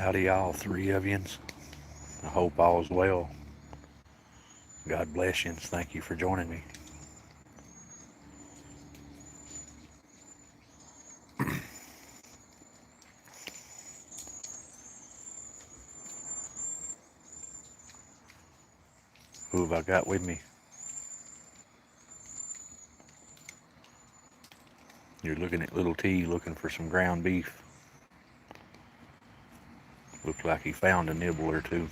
Howdy, y'all, three of yous. I hope all is well. God bless you, and thank you for joining me. Who have I got with me? You're looking at little T looking for some ground beef. Looks like he found a nibble or two.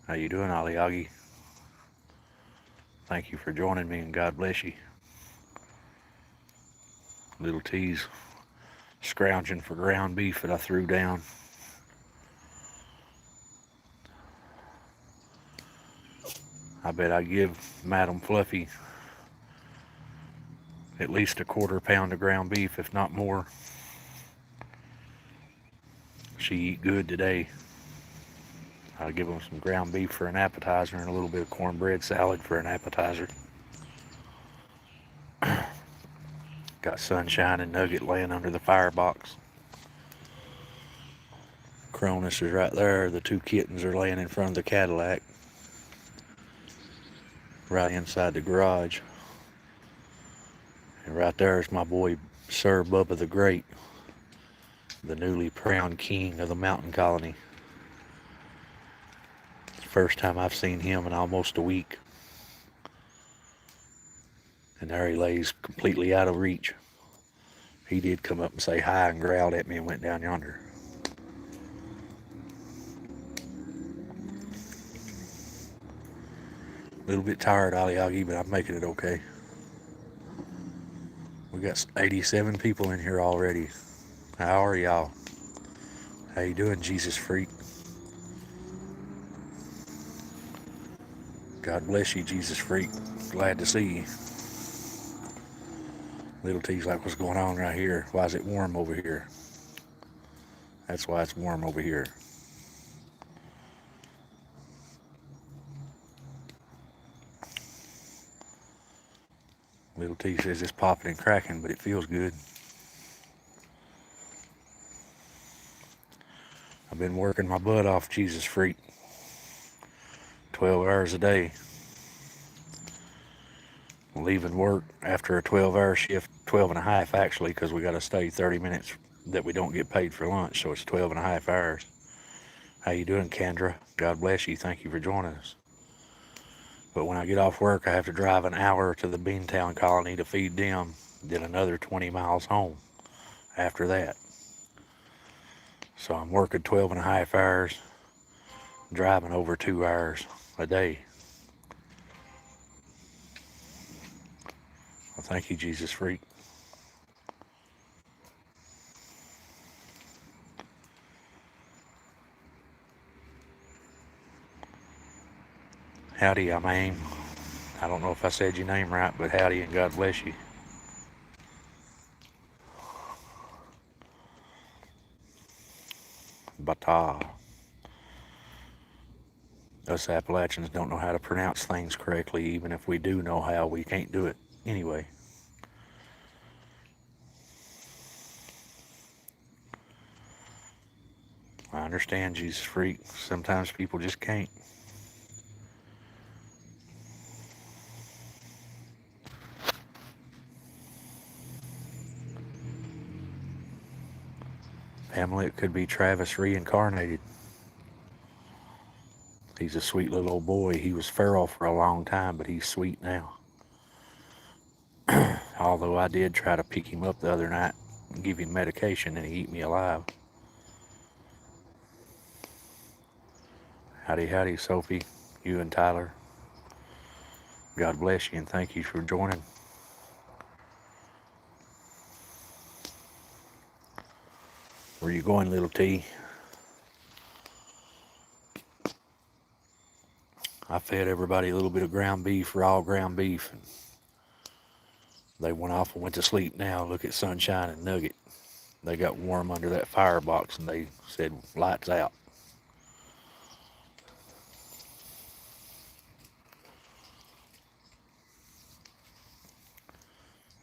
How you doing, Aliagi? Thank you for joining me, and God bless you. Little T's scrounging for ground beef that I threw down. I bet I give Madam Fluffy at least a quarter pound of ground beef, if not more. She eat good today. I'll give them some ground beef for an appetizer and a little bit of cornbread salad for an appetizer. Got Sunshine and Nugget laying under the firebox. Cronus is right there. The two kittens are laying in front of the Cadillac, right inside the garage. And right there is my boy, Sir Bubba the Great, the newly crowned king of the mountain colony. It's the first time I've seen him in almost a week. And there he lays completely out of reach. He did come up and say hi and growled at me and went down yonder. A little bit tired, Aliagi, but I'm making it okay. We got 87 people in here already. How are y'all? How you doing, Jesus freak? God bless you, Jesus freak. Glad to see you. Little T's like, what's going on right here? Why is it warm over here? That's why it's warm over here. Little T says it's popping and cracking, but it feels good. I've been working my butt off, Jesus freak. 12 hours a day. Leaving work after a 12-hour shift, 12 and a half actually, because we got to stay 30 minutes that we don't get paid for lunch, so it's 12 and a half hours. How you doing, Kendra? God bless you. Thank you for joining us. But when I get off work, I have to drive an hour to the Beantown colony to feed them, then another 20 miles home after that. So I'm working 12 and a half hours, driving over 2 hours a day. Well, thank you, Jesus freak. Howdy, I'm Aim. I don't know if I said your name right, but howdy and God bless you. Bata. Us Appalachians don't know how to pronounce things correctly. Even if we do know how, we can't do it anyway. I understand, Jesus freak. Sometimes people just can't. Pamela, it could be Travis reincarnated. He's a sweet little old boy. He was feral for a long time, but he's sweet now. Although I did try to pick him up the other night and give him medication, and he ate me alive. Howdy, howdy, Sophie, you and Tyler. God bless you, and thank you for joining. Where you going, little T? I fed everybody a little bit of ground beef, raw ground beef, and they went off and went to sleep now. Look at Sunshine and Nugget. They got warm under that firebox and they said, lights out.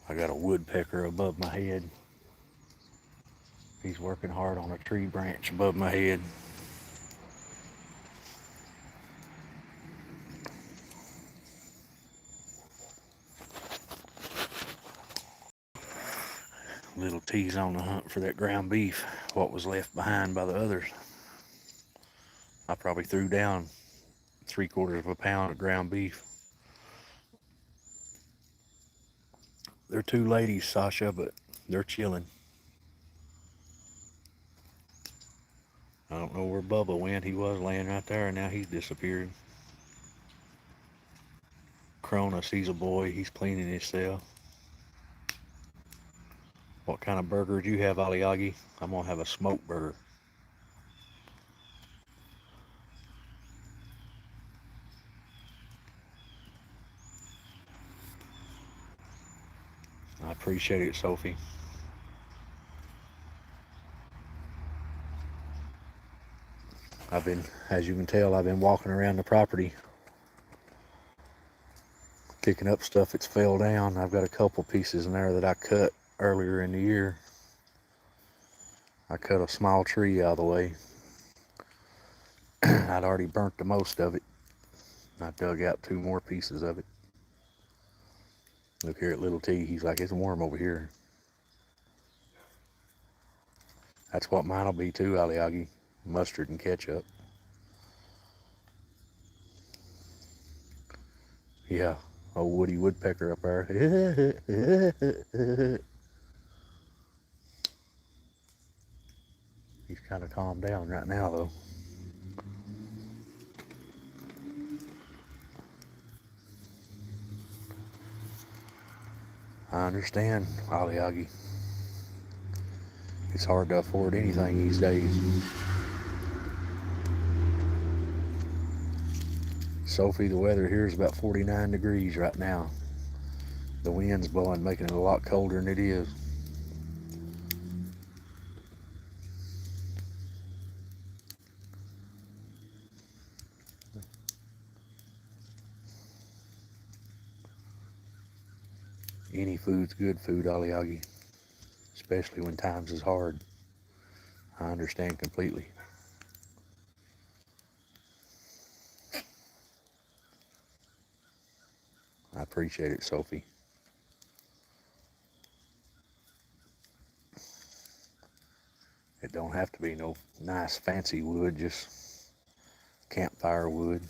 I got a woodpecker above my head. He's working hard on a tree branch above my head. Little T's on the hunt for that ground beef, what was left behind by the others. I probably threw down 3/4 of a pound of ground beef. They're two ladies, Sasha, but they're chilling. I don't know where Bubba went. He was laying right there, and now he's disappeared. Cronus, he's a boy. He's cleaning himself. What kind of burger do you have, Aliagi? I'm going to have a smoked burger. I appreciate it, Sophie. As you can tell, I've been walking around the property picking up stuff that's fell down. I've got a couple pieces in there that I cut earlier in the year. I cut a small tree out of the way. I'd already burnt the most of it. I dug out 2 more pieces of it. Look here at Little T. He's like, it's warm over here. That's what mine'll be too, Aliagi. Mustard and ketchup. Yeah, old Woody Woodpecker up there. He's kind of calmed down right now, though. I understand, Aliagi. It's hard to afford anything these days. Sophie, the weather here is about 49 degrees right now. The wind's blowing, making it a lot colder than it is. Any food's good food, Aliagi, especially when times is hard. I understand completely. I appreciate it, Sophie. It don't have to be no nice fancy wood, just campfire wood.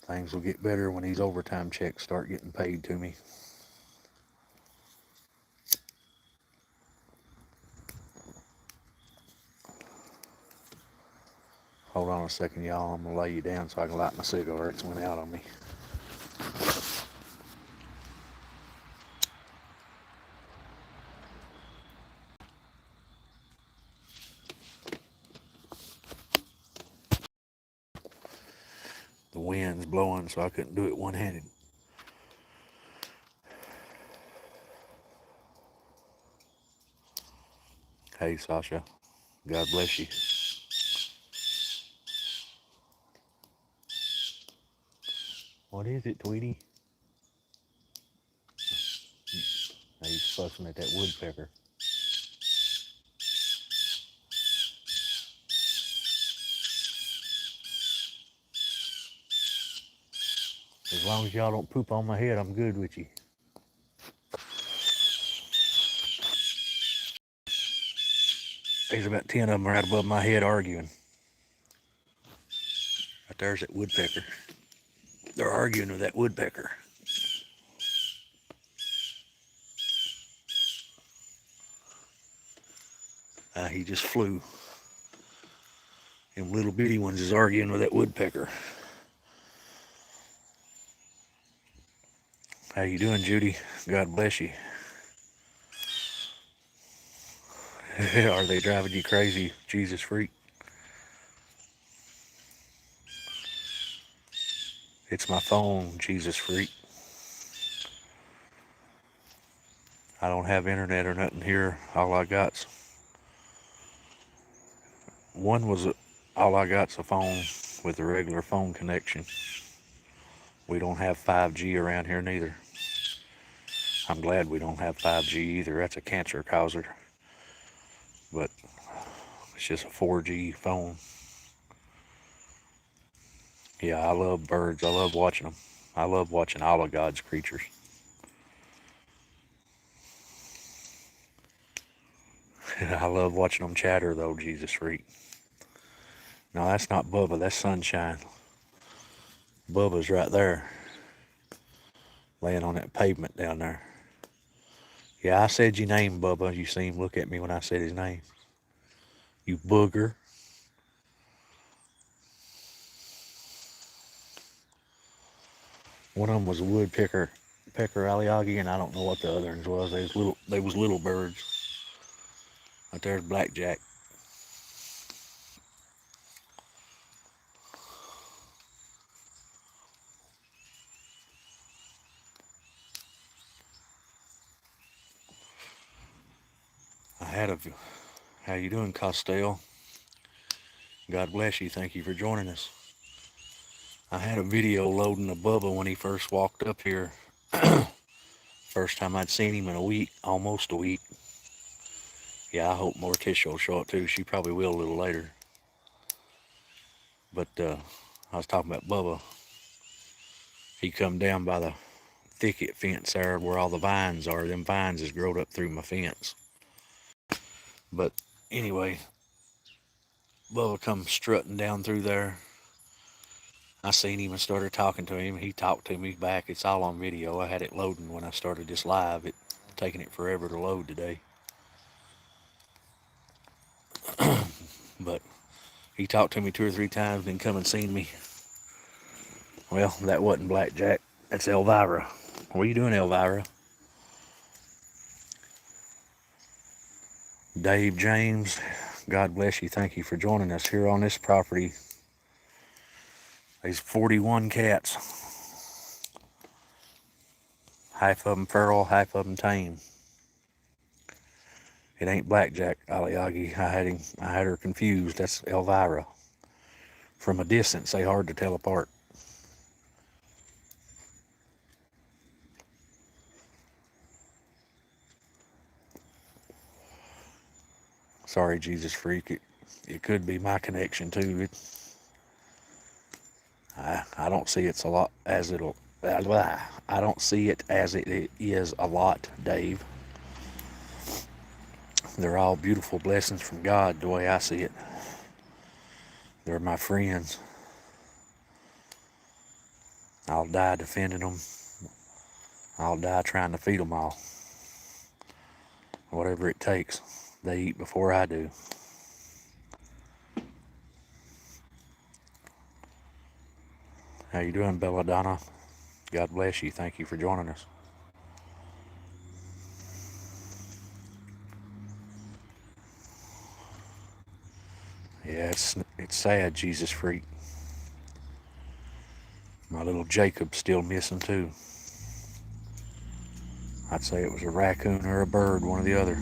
Things will get better when these overtime checks start getting paid to me. Hold on a second, y'all. I'm going to lay you down so I can light my cigarettes. Went out on me. The wind's blowing, so I couldn't do it one-handed. Hey, Sasha. God bless you. What is it, Tweety? Now he's fussing at that woodpecker. As long as y'all don't poop on my head, I'm good with you. There's about 10 of them right above my head arguing. Right there's that woodpecker. They're arguing with that woodpecker. He just flew. Them little bitty ones is arguing with that woodpecker. How you doing, Judy? God bless you. Are they driving you crazy, Jesus freak? It's my phone, Jesus freak. I don't have internet or nothing here. All I got's a phone with a regular phone connection. We don't have 5G around here neither. I'm glad we don't have 5G either. That's a cancer causer. But it's just a 4G phone. Yeah, I love birds. I love watching them. I love watching all of God's creatures. I love watching them chatter though, Jesus freak. No, that's not Bubba. That's Sunshine. Bubba's right there, laying on that pavement down there. Yeah, I said your name, Bubba. You see him look at me when I said his name. You booger. One of them was a woodpecker, pecker aliagi, and I don't know what the other ones was. They was little birds. Right there's blackjack. I had a. How you doing, Costello? God bless you. Thank you for joining us. I had a video loading of Bubba when he first walked up here. First time I'd seen him in a week, almost a week. Yeah, I hope Morticia will show up too. She probably will a little later. But I was talking about Bubba. He come down by the thicket fence there where all the vines are. Them vines has growed up through my fence. But anyway, Bubba come strutting down through there. I seen him and started talking to him. He talked to me back. It's all on video. I had it loading when I started this live. It taking it forever to load today. But he talked to me 2 or 3 times, then come and seen me. Well, that wasn't Blackjack. That's Elvira. What are you doing, Elvira? Dave James, God bless you. Thank you for joining us here on this property. There's 41 cats. Half of them feral, half of them tame. It ain't Blackjack, Aliagi. I had her confused. That's Elvira. From a distance, they hard to tell apart. Sorry, Jesus freak. It could be my connection too. I don't see it's a lot as it'll. I don't see it as it is a lot, Dave. They're all beautiful blessings from God, the way I see it. They're my friends. I'll die defending them. I'll die trying to feed them all. Whatever it takes. They eat before I do. How you doing, Belladonna? God bless you. Thank you for joining us. Yeah, it's sad, Jesus freak. My little Jacob's still missing too. I'd say it was a raccoon or a bird, one or the other.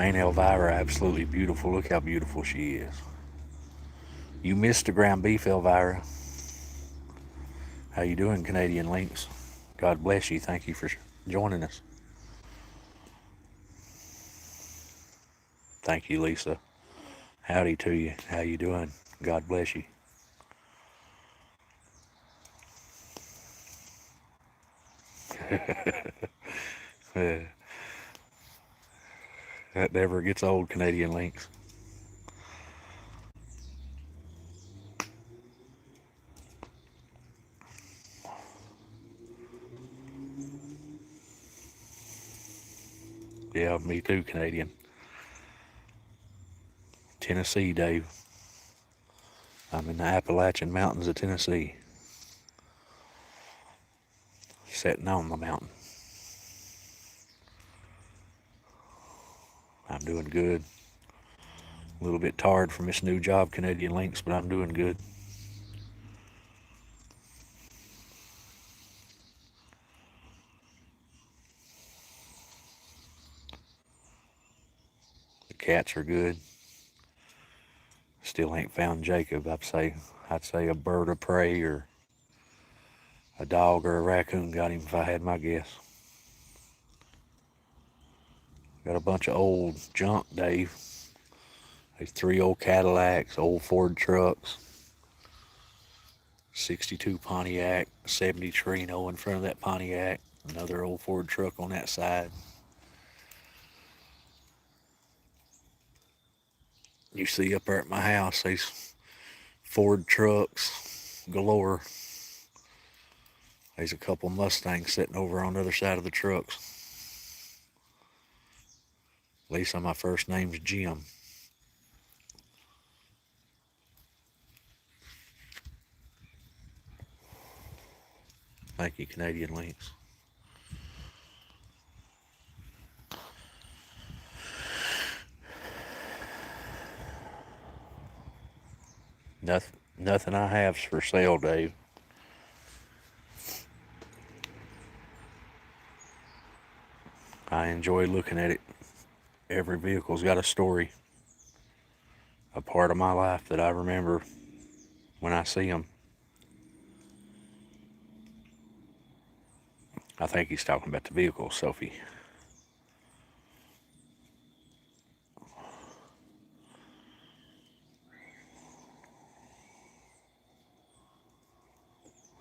Ain't Elvira absolutely beautiful? Look how beautiful she is. You missed the ground beef, Elvira. How you doing, Canadian Lynx? God bless you. Thank you for joining us. Thank you, Lisa. Howdy to you. How you doing? God bless you. That never gets old, Canadian Lynx. Yeah, me too, Canadian. Tennessee, Dave. I'm in the Appalachian Mountains of Tennessee. Sitting on the mountain. doing good. A little bit tired from this new job, Canadian Links, but I'm doing good. The cats are good. Still ain't found Jacob. I'd say a bird of prey or a dog or a raccoon got him if I had my guess. Got a bunch of old junk, Dave. There's 3 old Cadillacs, old Ford trucks, 62 Pontiac, 70 Torino in front of that Pontiac, another old Ford truck on that side. You see up there at my house, these Ford trucks galore. There's a couple Mustangs sitting over on the other side of the trucks. Lisa, my first name's Jim. Thank you, Canadian Links. Nothing I have's for sale, Dave. I enjoy looking at it. Every vehicle's got a story, a part of my life that I remember when I see them. I think he's talking about the vehicle, Sophie.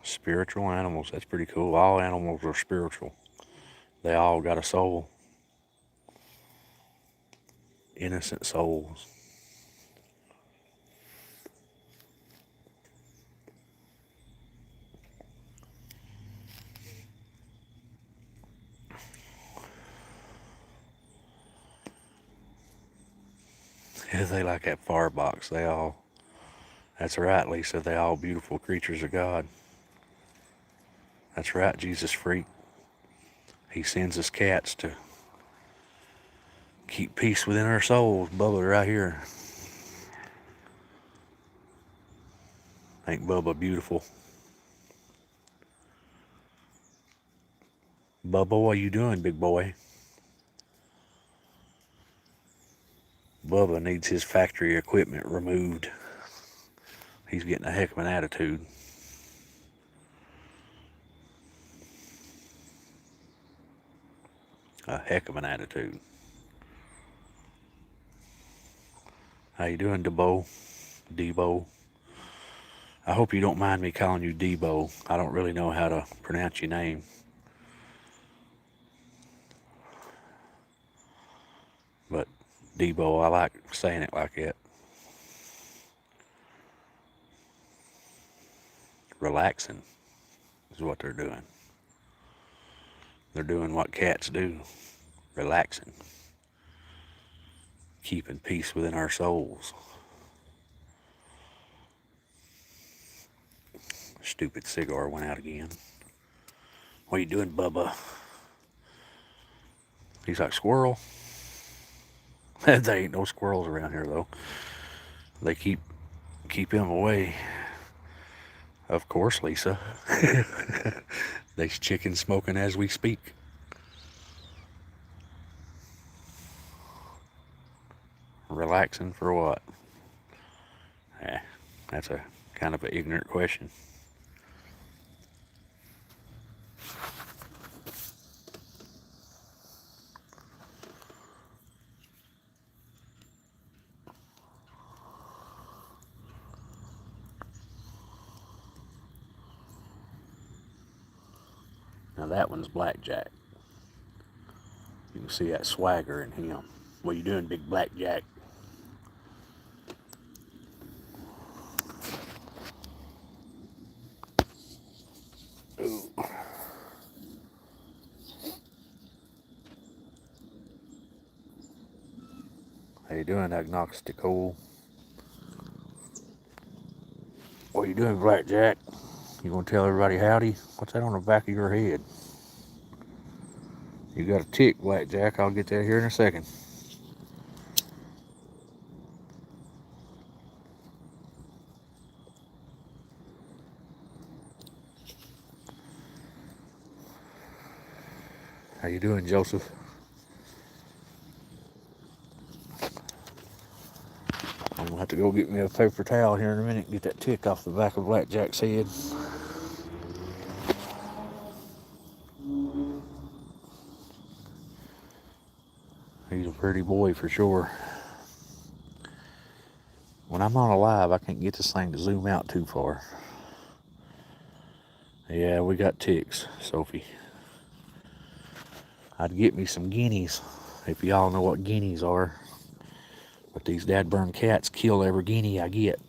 Spiritual animals, that's pretty cool. All animals are spiritual. They all got a soul. Innocent souls. They like that firebox. That's right, Lisa. They all beautiful creatures of God. That's right, Jesus freak. He sends us cats to keep peace within our souls. Bubba right here. Ain't Bubba beautiful? Bubba, what you doing, big boy? Bubba needs his factory equipment removed. He's getting a heck of an attitude. A heck of an attitude. How you doing, Debo? Debo. I hope you don't mind me calling you Debo. I don't really know how to pronounce your name. But Debo, I like saying it like that. Relaxing is what they're doing. They're doing what cats do. Relaxing. Keeping peace within our souls. Stupid cigar went out again. What are you doing, Bubba? He's like, squirrel? There ain't no squirrels around here, though. They keep him away. Of course, Lisa. There's chickens smoking as we speak. Relaxing for what? That's a kind of an ignorant question. Now that one's Blackjack. You can see that swagger in him. What you doing, big Blackjack? Ooh. How you doing, Agnostical? What you doing, Blackjack? You gonna tell everybody howdy? What's that on the back of your head? You got a tick, Blackjack. I'll get that here in a second. How you doing, Joseph? I'm gonna have to go get me a paper towel here in a minute and get that tick off the back of Blackjack's head. He's a pretty boy for sure. When I'm on a live, I can't get this thing to zoom out too far. Yeah, we got ticks, Sophie. I'd get me some guineas, if y'all know what guineas are. But these dadburn cats kill every guinea I get.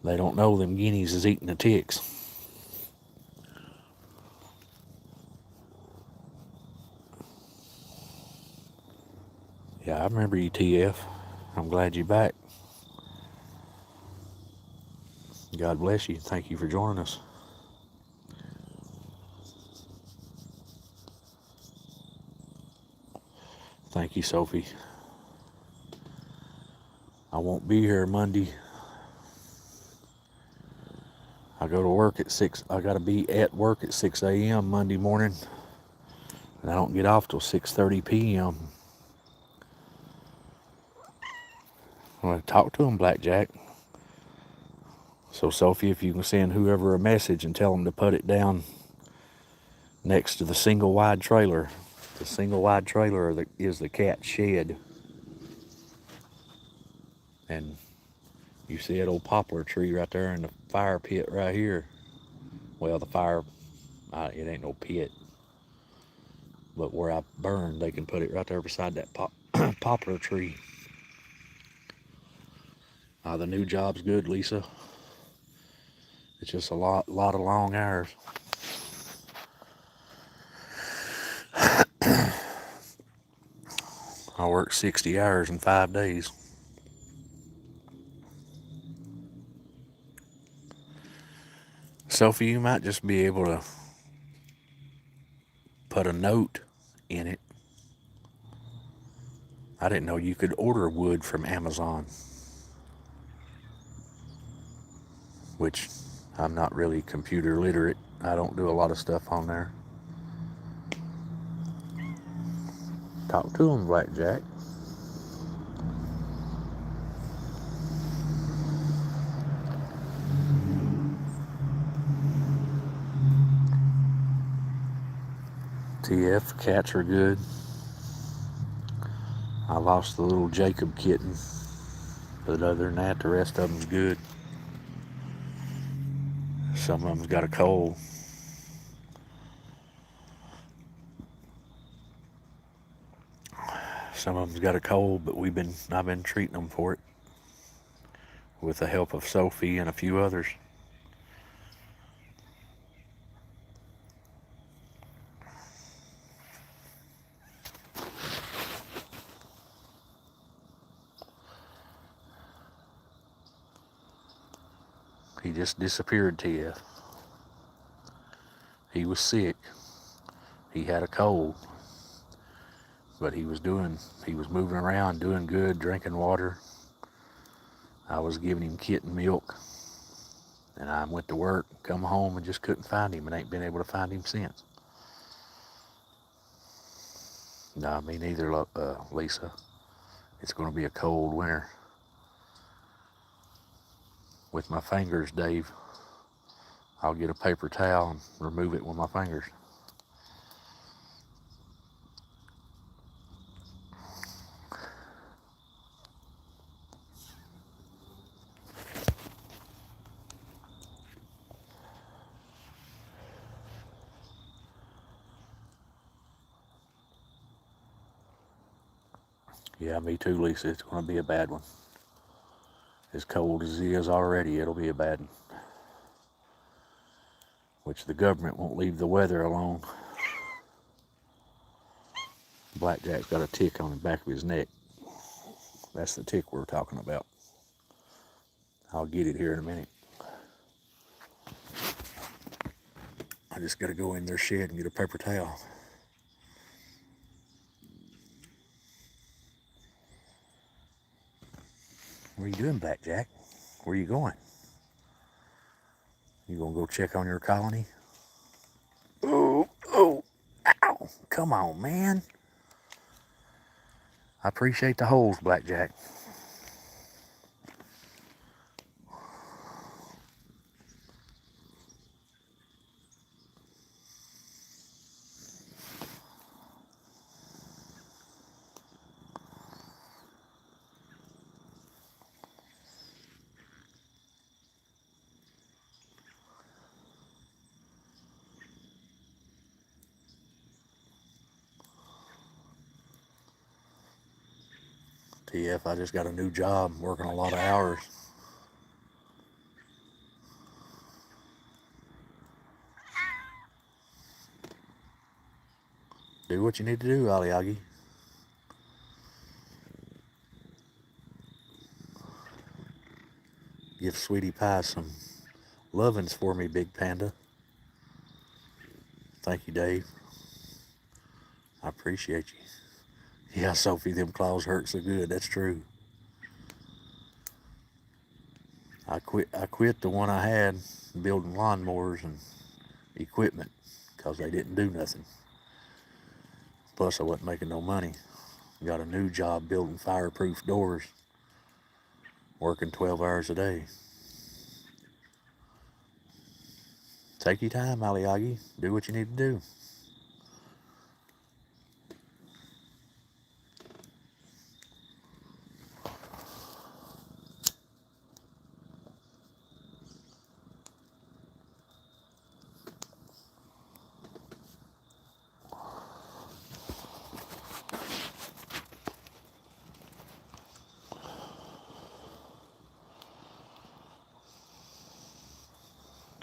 They don't know them guineas is eating the ticks. Yeah, I remember you, TF. I'm glad you're back. God bless you. Thank you for joining us. Thank you, Sophie. I won't be here Monday. I go to work at 6. I got to be at work at 6 a.m. Monday morning. And I don't get off till 6:30 p.m. I'm going to talk to him, Blackjack. So, Sophie, if you can send whoever a message and tell them to put it down next to the single wide trailer. The single wide trailer is the cat shed. And you see that old poplar tree right there in the fire pit right here. Well, the fire, it ain't no pit. But where I burned, they can put it right there beside that poplar tree. The new job's good, Lisa. It's just a lot of long hours. I work 60 hours in 5 days. Sophie, you might just be able to put a note in it. I didn't know you could order wood from Amazon, which I'm not really computer literate. I don't do a lot of stuff on there. Talk to him, Blackjack. TF, cats are good. I lost the little Jacob kitten, but other than that, the rest of them's good. Some of them's got a cold. Some of them's got a cold, but I've been treating them for it with the help of Sophie and a few others. He just disappeared, TF. He was sick. He had a cold. But he was moving around, doing good, drinking water. I was giving him kitten milk. And I went to work, come home, and just couldn't find him, and ain't been able to find him since. No, me neither, Lisa. It's going to be a cold winter. With my fingers, Dave, I'll get a paper towel and remove it with my fingers. Yeah, me too, Lisa. It's going to be a bad one. As cold as it is already, it'll be a bad one. Which the government won't leave the weather alone. Blackjack's got a tick on the back of his neck. That's the tick we're talking about. I'll get it here in a minute. I just got to go in their shed and get a paper towel. What are you doing, Blackjack? Where are you going? You gonna go check on your colony? Oh, Come on, man. I appreciate the holes, Blackjack. TF, I just got a new job, working a lot of hours. Do what you need to do, Aliagi. Give Sweetie Pie some lovin's for me, Big Panda. Thank you, Dave. I appreciate you. Yeah, Sophie, them claws hurt so good. That's true. I quit the one I had building lawnmowers and equipment because they didn't do nothing. Plus, I wasn't making no money. Got a new job building fireproof doors, working 12 hours a day. Take your time, Aliagi. Do what you need to do.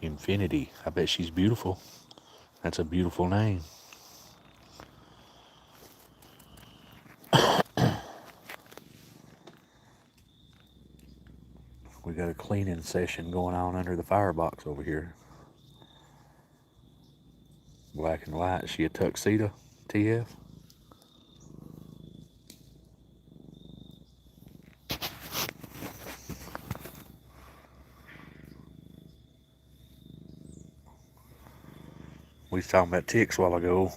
Infinity. I bet she's beautiful. That's a beautiful name. We got a cleaning session going on under the firebox over here. Black and white. Is she a tuxedo, TF? We was talking about ticks a while ago.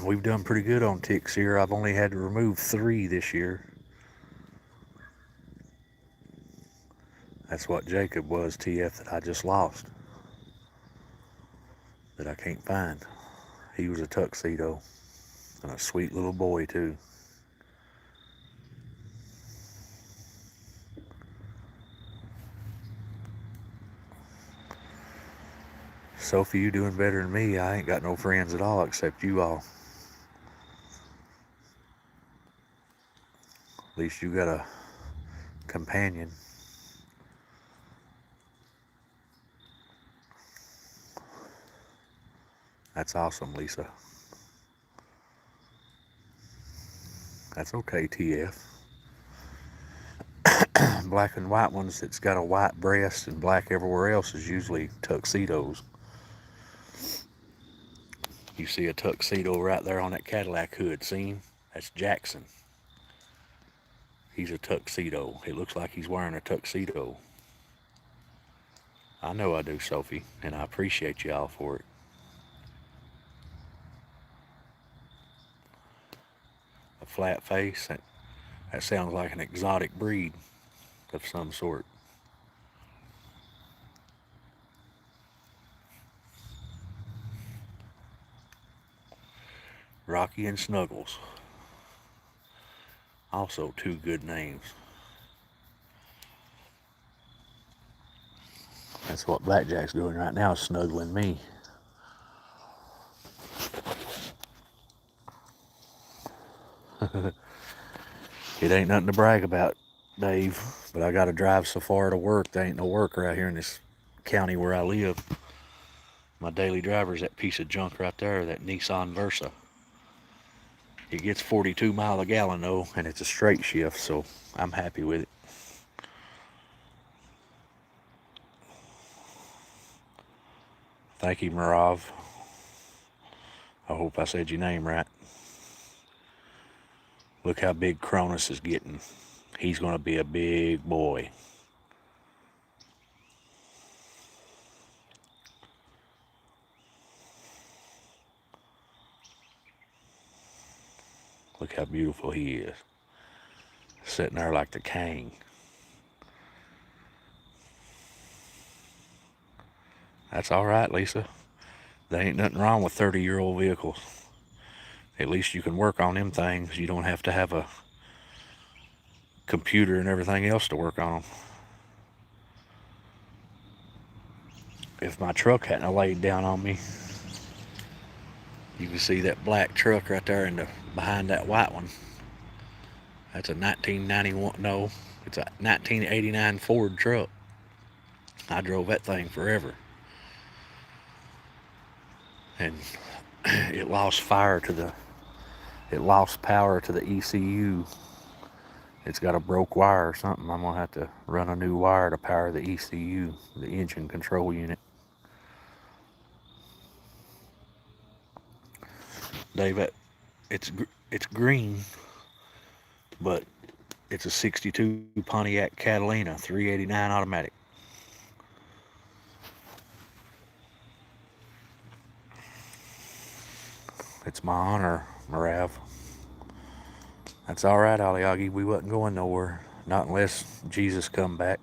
We've done pretty good on ticks here. I've only had to remove 3 this year. That's what Jacob was, TF, that I just lost. That I can't find. He was a tuxedo. And a sweet little boy, too. Sophie, you doing better than me. I ain't got no friends at all except you all. At least you got a companion. That's awesome, Lisa. That's okay, TF. Black and white ones that's got a white breast and black everywhere else is usually tuxedos. You see a tuxedo right there on that Cadillac hood, see him? That's Jackson. He's a tuxedo. It looks like he's wearing a tuxedo. I know I do, Sophie, and I appreciate y'all for it. A flat face, that sounds like an exotic breed of some sort. Rocky and Snuggles. Also 2 good names. That's what Blackjack's doing right now, snuggling me. It ain't nothing to brag about, Dave, but I gotta drive so far to work. There ain't no work right here in this county where I live. My daily driver is that piece of junk right there, that Nissan Versa. It gets 42 miles a gallon though, and it's a straight shift, so I'm happy with it. Thank you, Marav. I hope I said your name right. Look how big Cronus is getting. He's going to be a big boy. Look how beautiful he is. Sitting there like the king. That's all right, Lisa. There ain't nothing wrong with 30-year-old vehicles. At least you can work on them things. You don't have to have a computer and everything else to work on them. If my truck hadn't laid down on me, you can see that black truck right there behind that white one. That's a 1991, no, it's a 1989 Ford truck. I drove that thing forever. And it lost power to the ECU. It's got a broke wire or something. I'm gonna have to run a new wire to power the ECU, the engine control unit. Dave, it's green, but it's a 62 Pontiac Catalina 389 automatic. It's my honor, Marav. That's all right, Aliagi. We wasn't going nowhere. Not unless Jesus come back.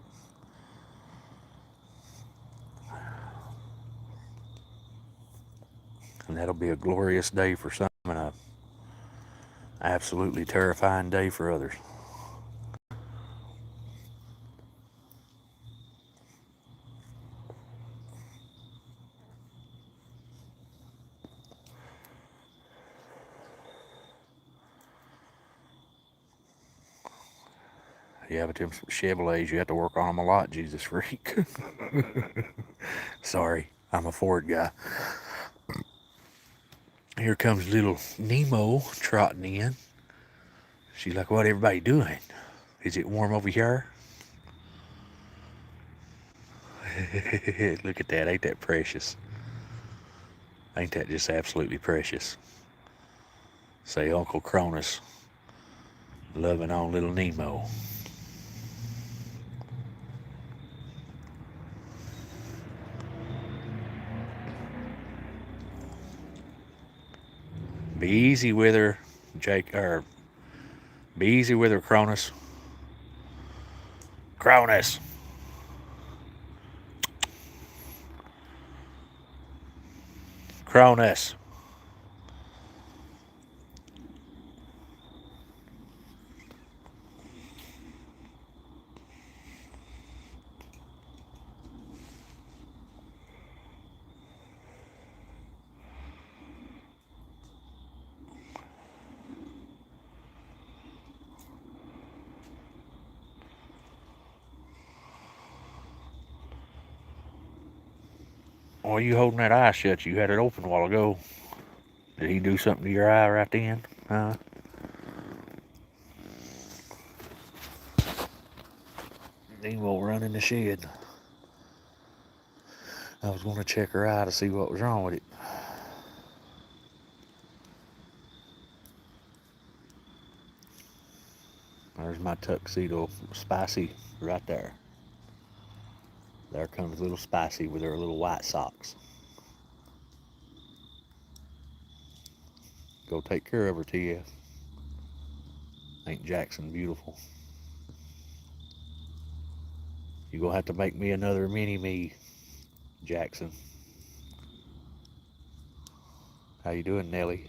And that'll be a glorious day for some and a absolutely terrifying day for others. Yeah, but them Chevrolets, you have to work on them a lot, Jesus freak. Sorry, I'm a Ford guy. Here comes little Nemo trotting in. She's like, what everybody doing? Is it warm over here? Look at that, ain't that precious? Ain't that just absolutely precious? Say Uncle Cronus loving on little Nemo. Be easy with her, Jake, or be easy with her, Cronus. Cronus! Cronus! Why are you holding that eye shut? You had it open a while ago. Did he do something to your eye right then? Huh? Nemo run in the shed. I was going to check her eye to see what was wrong with it. There's my tuxedo Spicy right there. There comes little Spicy with her little white socks. Go take care of her, TF. Ain't Jackson beautiful? You gonna have to make me another mini-me, Jackson. How you doing, Nellie?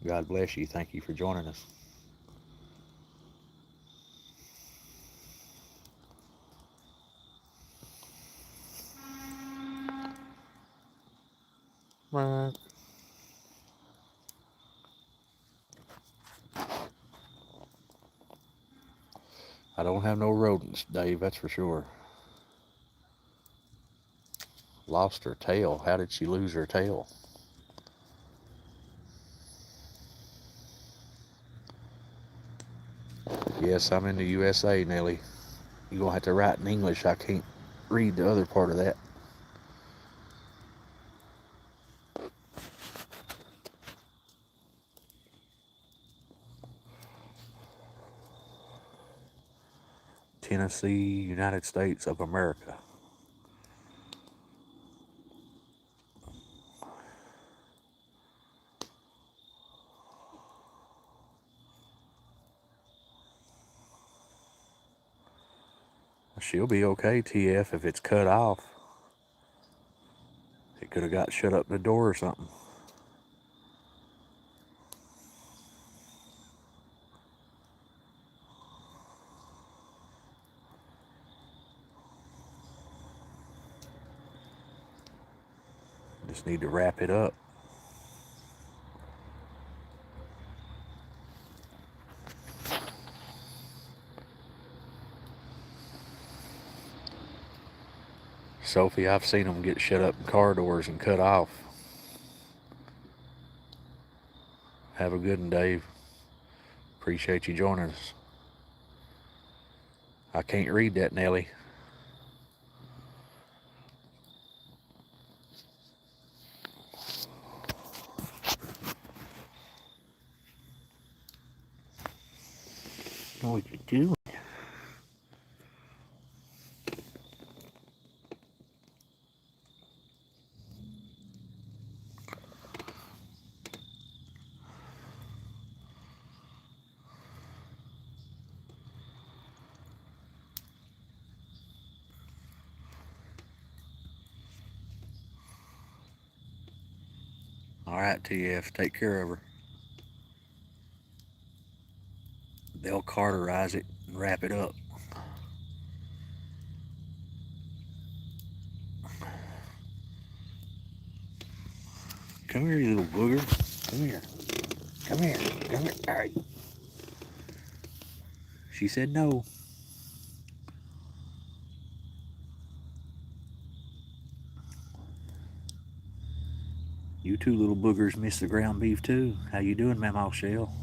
God bless you. Thank you for joining us. What? I don't have no rodents, Dave, that's for sure. Lost her tail. How did she lose her tail? Yes, I'm in the USA, Nellie. You're gonna have to write in English. I can't read the other part of that. Tennessee, United States of America. She'll be okay, TF, if it's cut off. It could have got shut up the door or something. Just need to wrap it up. Sophie, I've seen them get shut up in car doors and cut off. Have a good one, Dave. Appreciate you joining us. I can't read that, Nelly. What you doing? All right, TF, take care of her. They'll cauterize it and wrap it up. Come here, you little booger. Come here. Come here. Come here. All right. She said no. You two little boogers miss the ground beef too. How you doing, Mama Shell?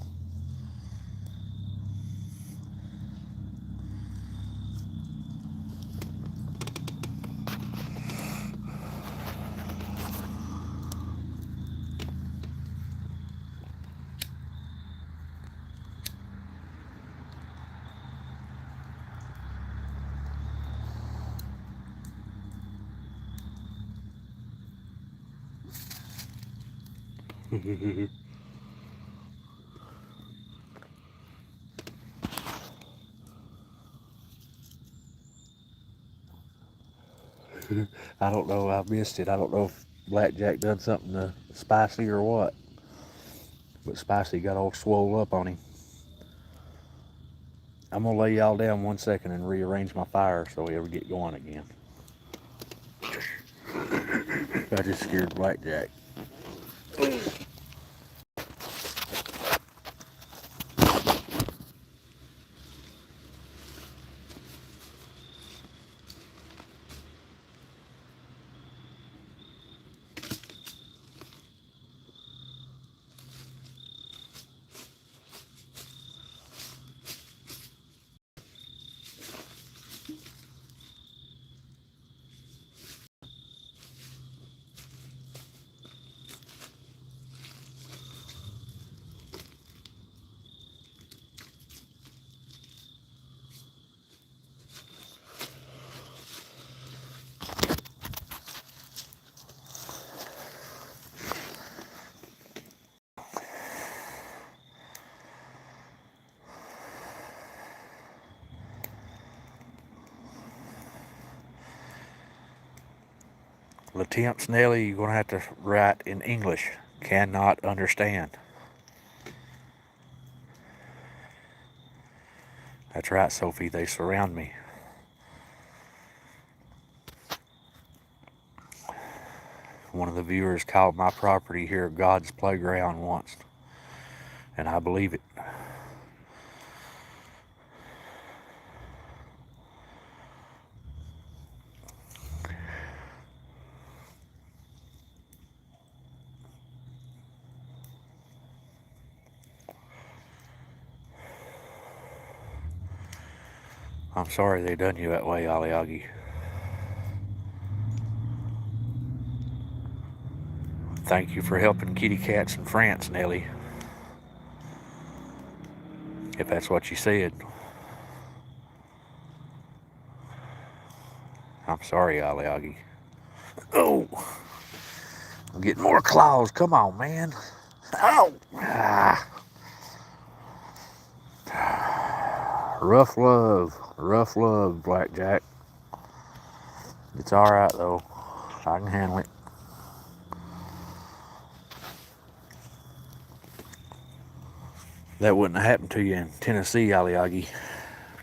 I don't know. I missed it. I don't know if Blackjack done something to Spicy or what. But Spicy got all swole up on him. I'm going to lay y'all down 1 second and rearrange my fire so we ever get going again. I just scared Blackjack. Attempts, Nelly, you're going to have to write in English. Cannot understand. That's right, Sophie. They surround me. One of the viewers called my property here God's playground once, and I believe it. I'm sorry they done you that way, Aliagi. Thank you for helping kitty cats in France, Nelly. If that's what you said. I'm sorry, Aliagi. Oh! I'm getting more claws. Come on, man. Oh! Ah. Rough love, Blackjack. It's all right though. I can handle it. That wouldn't have happened to you in Tennessee, Aliagi.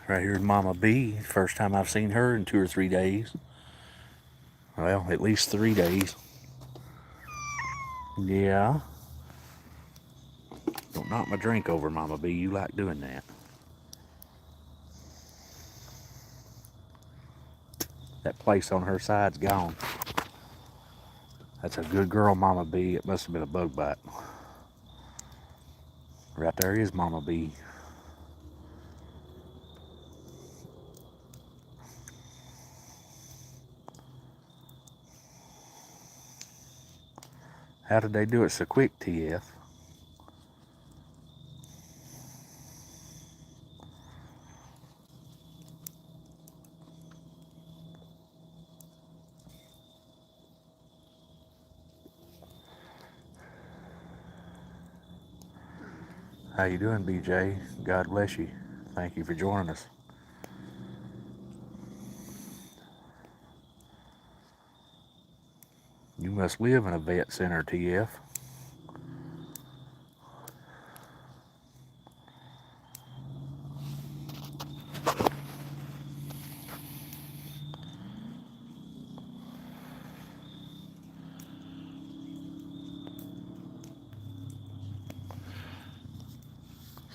Right here's Mama B. First time I've seen her in 2 or 3 days. Well, at least 3 days. Yeah. Don't knock my drink over, Mama B. You like doing that. That place on her side's gone. That's a good girl, Mama B. It must have been a bug bite. Right there is Mama B. How did they do it so quick, TF? How you doing, BJ? God bless you. Thank you for joining us. You must live in a vet center, TF.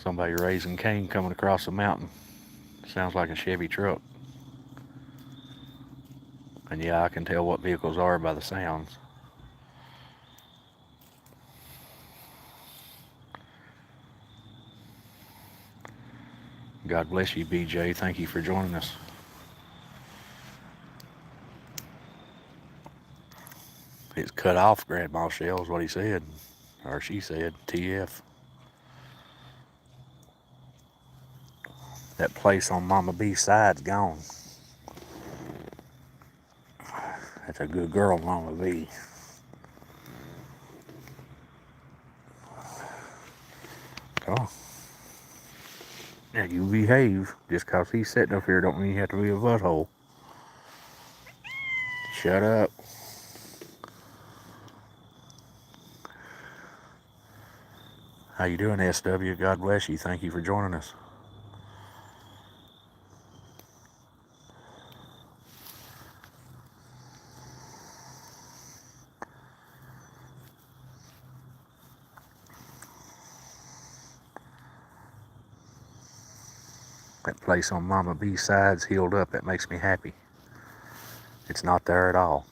Somebody raising cane coming across the mountain. Sounds like a Chevy truck. And yeah, I can tell what vehicles are by the sounds. God bless you, BJ. Thank you for joining us. It's cut off, Grandma Shell, is what he said. Or she said, TF. That place on Mama B's side's gone. That's a good girl, Mama B. Oh. Now you behave. Just cause he's sitting up here don't mean you have to be a butthole. Shut up. How you doing, SW? God bless you. Thank you for joining us. That place on Mama B's side's healed up. That makes me happy. It's not there at all.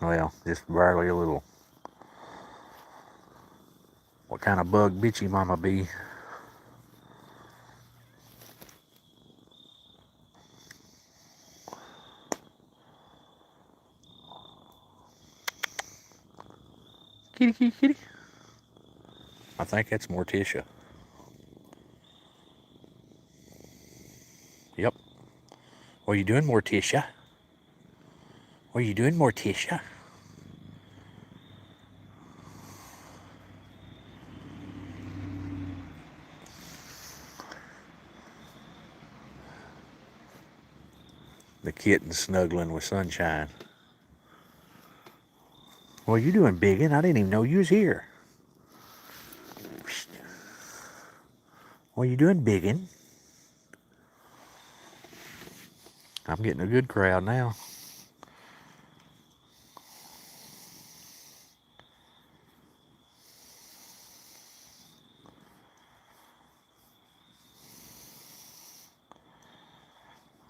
Well, just barely a little. What kind of bug bit you, Mama B? Kitty, kitty, kitty. I think that's Morticia. Yep. What are you doing, Morticia? What are you doing, Morticia? The kitten snuggling with Sunshine. What are you doing, Biggin? I didn't even know you was here. What are you doing, Biggin? I'm getting a good crowd now.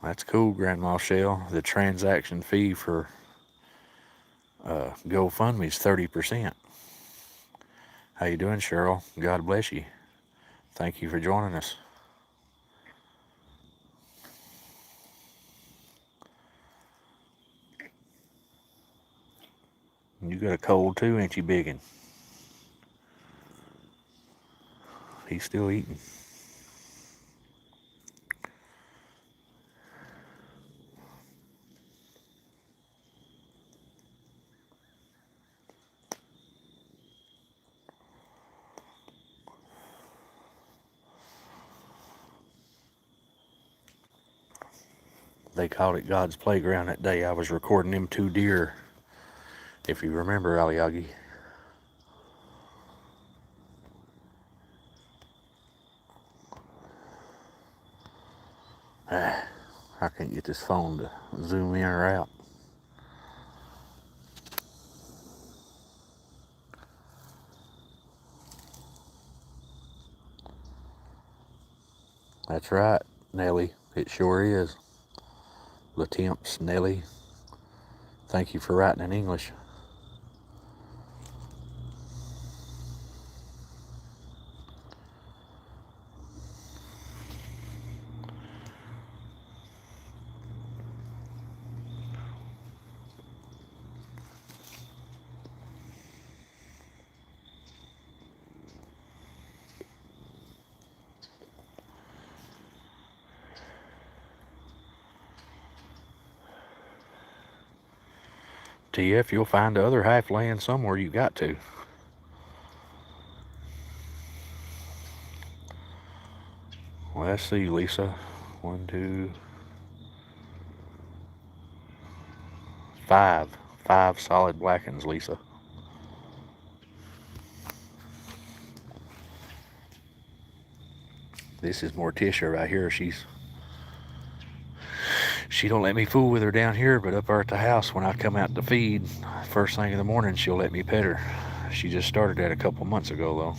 That's cool, Grandma Shell. The transaction fee for GoFundMe is 30%. How you doing, Cheryl? God bless you. Thank you for joining us. You got a cold too, ain't you, Biggin? He's still eating. They called it God's Playground that day. I was recording them 2 deer, if you remember, Aliagi. I can't get this phone to zoom in or out. That's right, Nellie. It sure is. Latemps, Nellie. Thank you for writing in English. TF, you'll find the other half laying somewhere. You got to. Well, let's see, Lisa. 1, 2, 5. 5 solid blackens, Lisa. This is Morticia right here. She don't let me fool with her down here, but up there at the house when I come out to feed, first thing in the morning, she'll let me pet her. She just started that a couple months ago,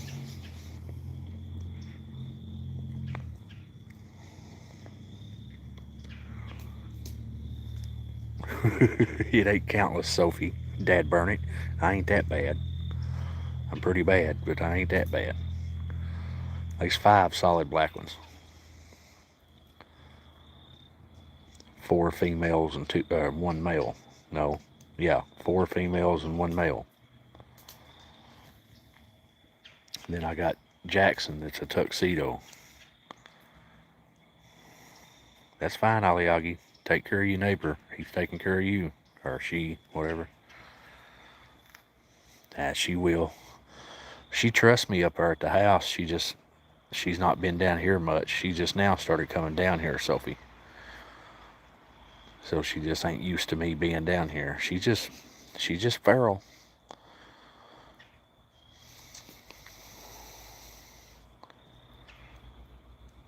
though. It ain't countless, Sophie. Dad burn it. I ain't that bad. I'm pretty bad, but I ain't that bad. There's 5 solid black ones. 4 females and 1 male. No, yeah, 4 females and 1 male. Then I got Jackson. That's a tuxedo. That's fine, Aliagi. Take care of your neighbor. He's taking care of you, or she, whatever. She will. She trusts me up there at the house. She's not been down here much. She just now started coming down here, Sophie. So she just ain't used to me being down here. She's just feral.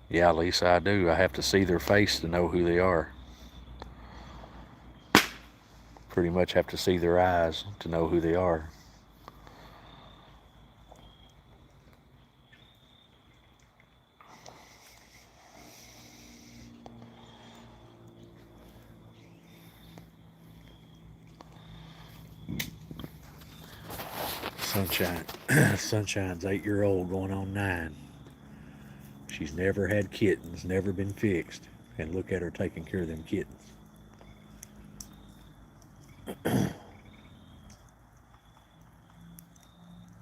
Yeah, Lisa, I do. I have to see their face to know who they are. Pretty much have to see their eyes to know who they are. Sunshine's 8-year-old going on 9. She's never had kittens, never been fixed. And look at her taking care of them kittens.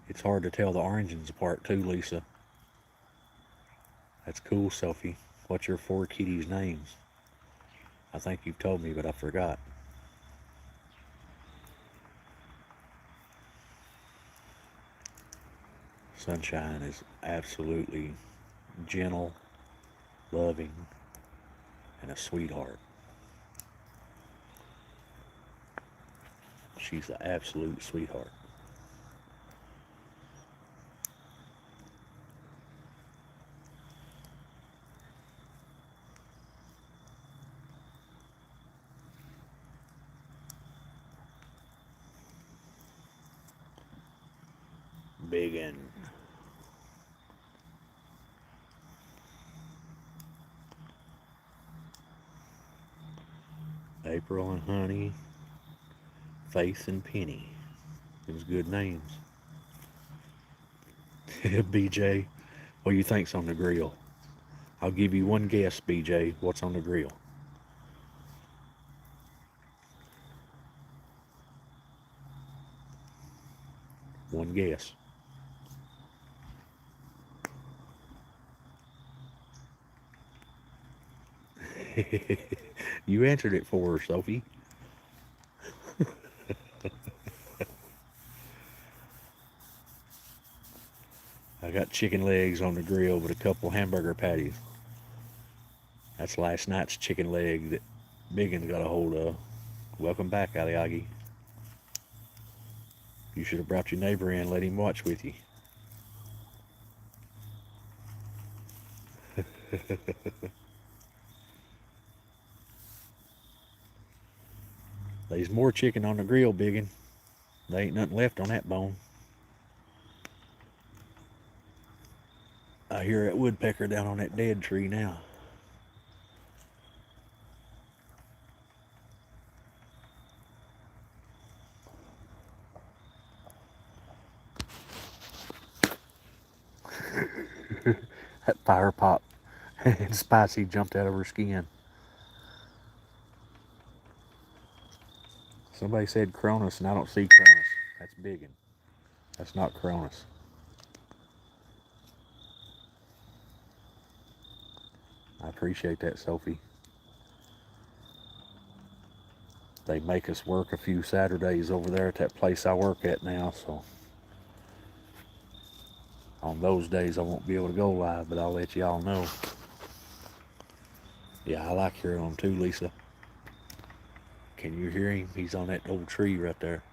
It's hard to tell the oranges apart too, Lisa. That's cool, Sophie. What's your 4 kitties' names? I think you've told me, but I forgot. Sunshine is absolutely gentle, loving, and a sweetheart. She's an absolute sweetheart. Biggin. April and Honey, Faith and Penny. Those good names. BJ, what do you think's on the grill? I'll give you one guess, BJ. What's on the grill? One guess. You answered it for her, Sophie. I got chicken legs on the grill with a couple hamburger patties. That's last night's chicken leg that Biggin got a hold of. Welcome back, Aliagi. You should have brought your neighbor in, let him watch with you. There's more chicken on the grill, Biggin. There ain't nothing left on that bone. I hear that woodpecker down on that dead tree now. That fire popped and Spicy jumped out of her skin. Somebody said Cronus, and I don't see Cronus. That's Biggin. That's not Cronus. I appreciate that, Sophie. They make us work a few Saturdays over there at that place I work at now, so on those days I won't be able to go live, but I'll let y'all know. Yeah, I like hearing him too, Lisa. Can you hear him? He's on that old tree right there.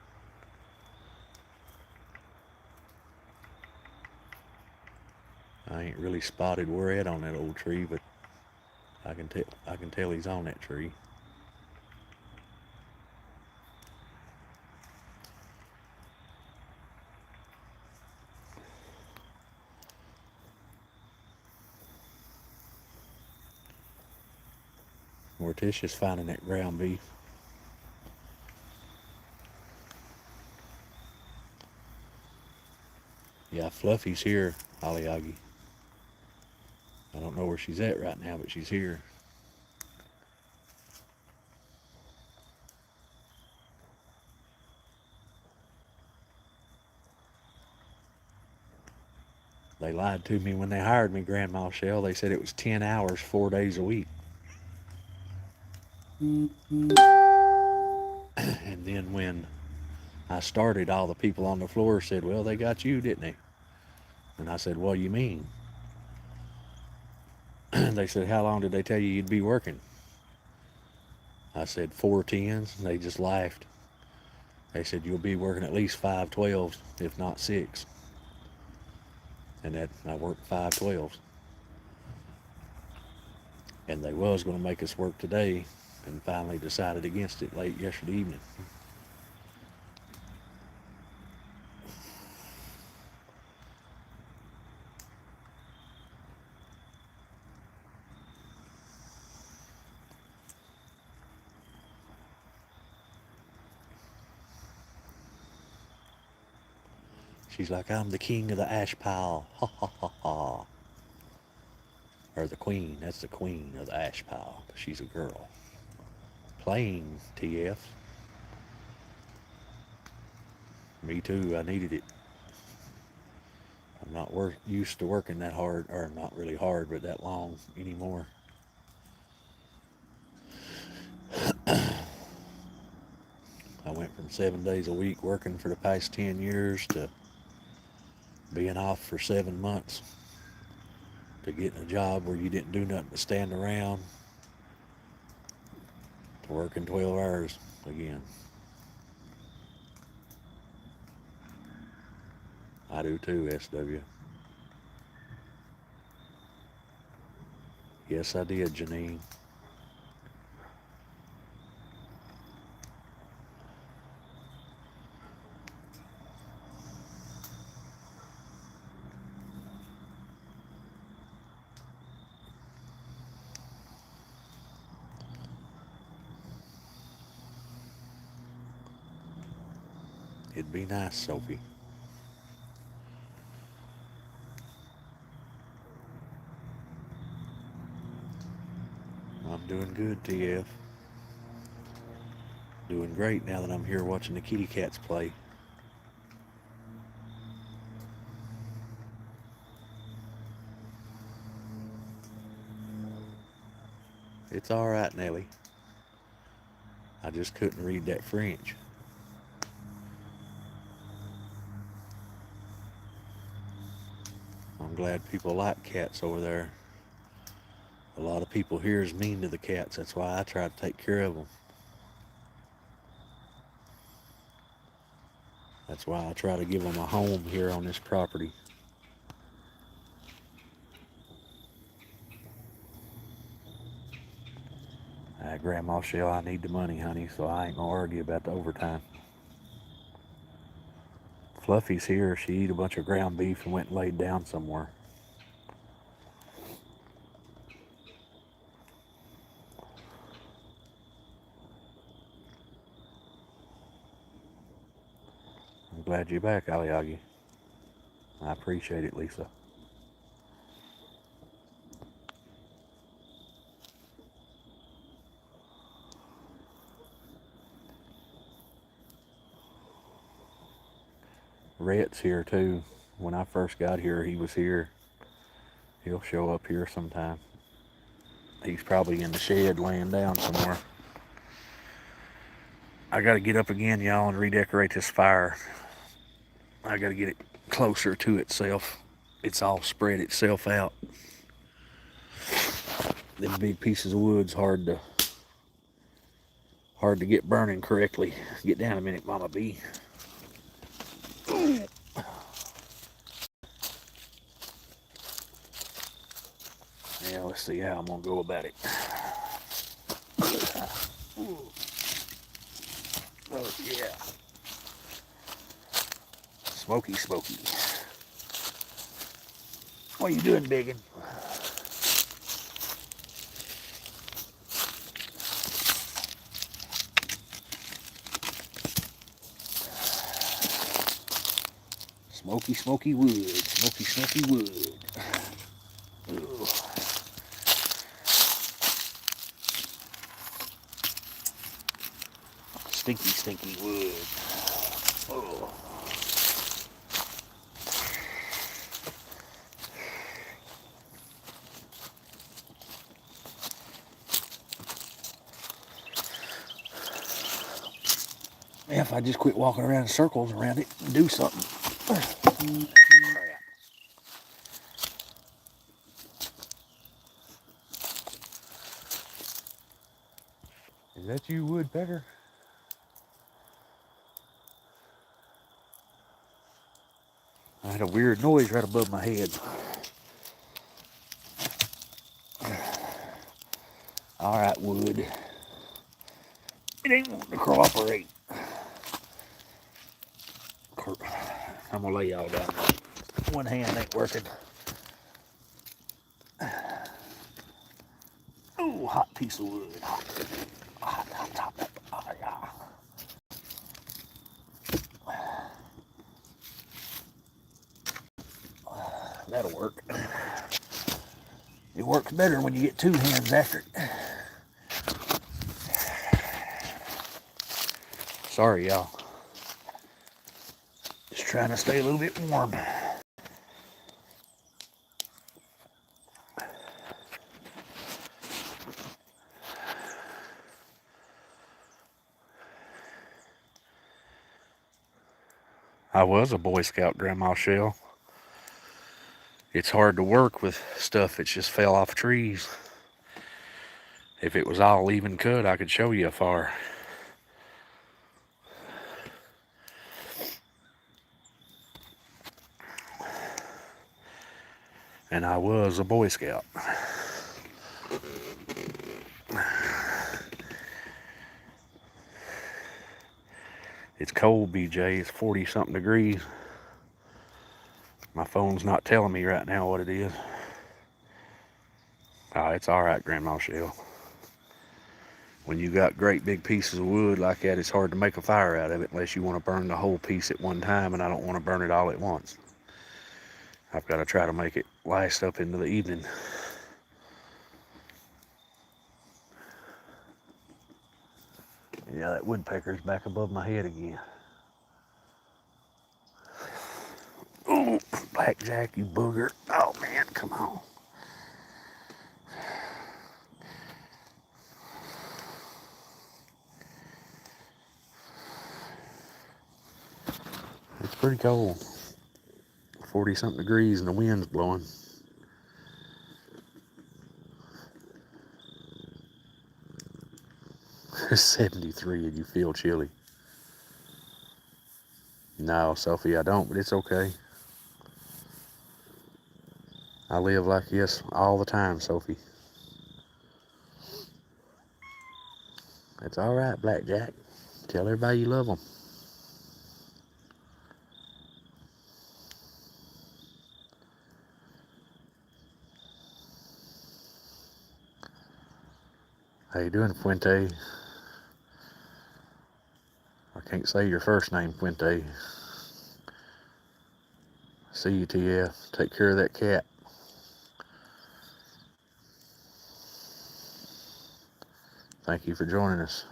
I ain't really spotted where at on that old tree, but I can tell he's on that tree. Morticia's finding that ground beef. Yeah, Fluffy's here, Aliagi. I don't know where she's at right now, but she's here. They lied to me when they hired me, Grandma Shell. They said it was 10 hours, 4 days a week. And then when I started, all the people on the floor said, well, they got you, didn't they? And I said, what do you mean? They said, how long did they tell you you'd be working? I said, 4 10s, and they just laughed. They said, you'll be working at least 5 12s, if not 6. And that I worked 5 12s. And they was going to make us work today, and finally decided against it late yesterday evening. She's like, I'm the king of the ash pile. Ha ha ha ha. Or the queen. That's the queen of the ash pile. She's a girl. Playing TF. Me too. I needed it. I'm not used to working that hard, or not really hard, but that long anymore. I went from 7 days a week working for the past 10 years to being off for 7 months, to getting a job where you didn't do nothing but stand around, to working 12 hours again. I do too, SW. Yes, I did, Janine. It'd be nice, Sophie. I'm doing good, TF. Doing great now that I'm here watching the kitty cats play. It's all right, Nellie. I just couldn't read that French. I'm glad people like cats over there. A lot of people here is mean to the cats. That's why I try to take care of them. That's why I try to give them a home here on this property. Grandma Shell, I need the money, honey, so I ain't gonna argue about the overtime. Fluffy's here. She ate a bunch of ground beef and went and laid down somewhere. I'm glad you're back, Aliagi. I appreciate it, Lisa. Rhett's here too. When I first got here, he was here. He'll show up here sometime. He's probably in the shed laying down somewhere. I gotta get up again, y'all, and redecorate this fire. I gotta get it closer to itself. It's all spread itself out. Them big pieces of wood's hard to get burning correctly. Get down a minute, Mama B. Yeah, let's see how I'm gonna go about it. Oh yeah. Smoky, smoky. What are you doing, biggin'? Smoky, smoky wood. Smoky, smoky wood. Ooh. Stinky, stinky wood. Oh. Yeah, if I just quit walking around in circles around it and do something. Crap. Is that you, woodpecker? I had a weird noise right above my head. All right, wood. It ain't wanting to cooperate. I'm gonna lay y'all down. One hand ain't working. Oh, hot piece of wood. Hot, hot, hot, hot. Oh, yeah. That'll work. It works better when you get two hands after it. Sorry, y'all. Just trying to stay a little bit warm. I was a Boy Scout, Grandma Shell. It's hard to work with stuff that just fell off trees. If it was all even cut, I could show you a fire. And I was a Boy Scout. It's cold, BJ. It's 40-something degrees. My phone's not telling me right now what it is. Oh, it's all right, Grandma Shell. When you got great big pieces of wood like that, it's hard to make a fire out of it unless you want to burn the whole piece at one time, and I don't want to burn it all at once. I've got to try to make it last up into the evening. Yeah, that woodpecker's back above my head again. Oh, Blackjack, you booger. Oh, man, come on. It's pretty cold. 40-something degrees and the wind's blowing. 73 and you feel chilly. No, Sophie, I don't, but it's okay. I live like this all the time, Sophie. It's all right, Blackjack. Tell everybody you love them. How you doing, Fuente? I can't say your first name, Fuente. See you, TF. Take care of that cat. Thank you for joining us.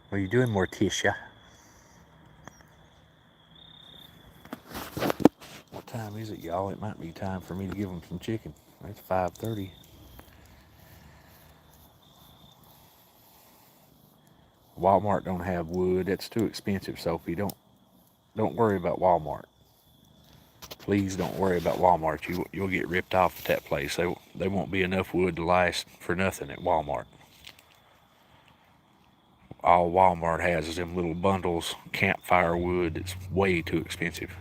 What are you doing, Morticia? What time is it, y'all? It might be time for me to give them some chicken. It's 5:30. Walmart don't have wood. That's too expensive, Sophie. Don't worry about Walmart. Please don't worry about Walmart. You'll get ripped off at that place. They won't be enough wood to last for nothing at Walmart. All Walmart has is them little bundles, campfire wood. It's way too expensive.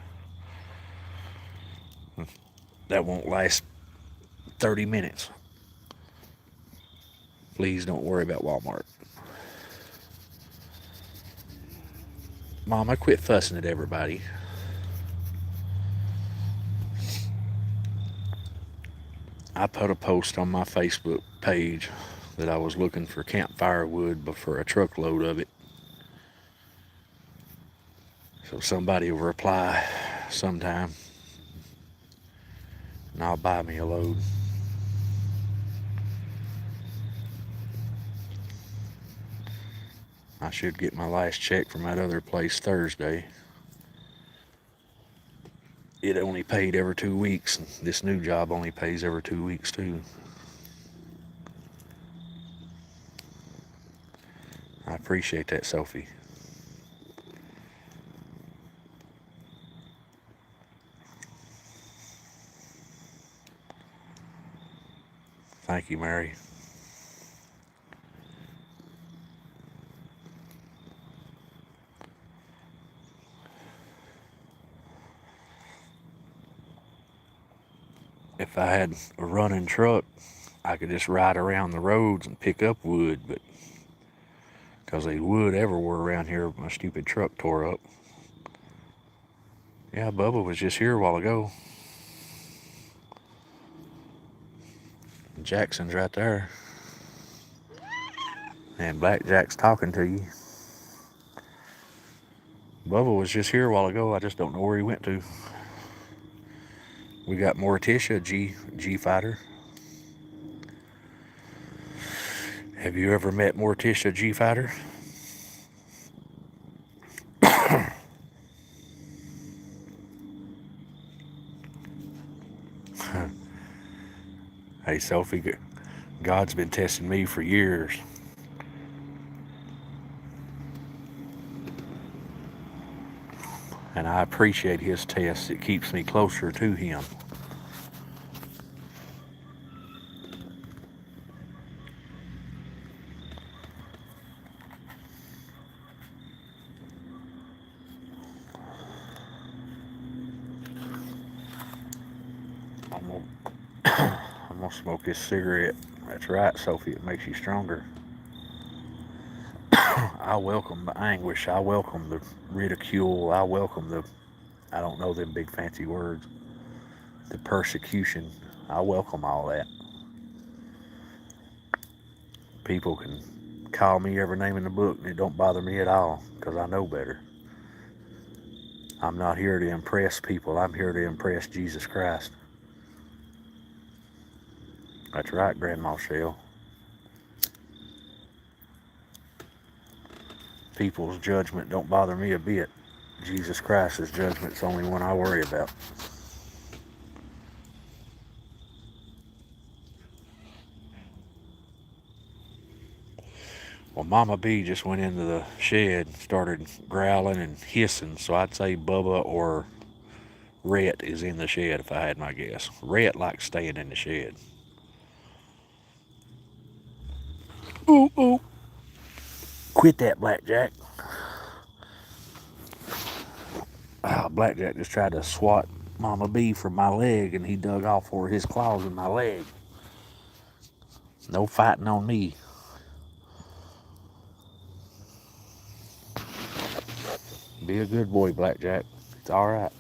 That won't last 30 minutes. Please don't worry about Walmart. Mom, I quit fussing at everybody. I put a post on my Facebook page that I was looking for campfire wood but for a truckload of it. So somebody will reply sometime and I'll buy me a load. I should get my last check from that other place Thursday. It only paid every 2 weeks. This new job only pays every 2 weeks too. I appreciate that, Sophie. Thank you, Mary. If I had a running truck, I could just ride around the roads and pick up wood, but because there's wood everywhere around here, my stupid truck tore up. Yeah, Bubba was just here a while ago. Jackson's right there. And Blackjack's talking to you. Bubba was just here a while ago. I just don't know where he went to. We got Morticia, G Fighter. Have you ever met Morticia, G Fighter? Hey, Sophie, God's been testing me for years. And I appreciate his test. It keeps me closer to him. I'm gonna smoke this cigarette. That's right, Sophie, it makes you stronger. I welcome the anguish. I welcome the ridicule. I welcome I don't know them big fancy words, the persecution. I welcome all that. People can call me every name in the book and it don't bother me at all because I know better. I'm not here to impress people. I'm here to impress Jesus Christ. That's right, Grandma Shell. People's judgment don't bother me a bit. Jesus Christ's judgment's the only one I worry about. Well, Mama B just went into the shed and started growling and hissing, so I'd say Bubba or Rhett is in the shed if I had my guess. Rhett likes staying in the shed. Ooh, ooh. Quit that, Blackjack. Blackjack just tried to swat Mama B from my leg, and he dug off for his claws in my leg. No fighting on me. Be a good boy, Blackjack. It's all right.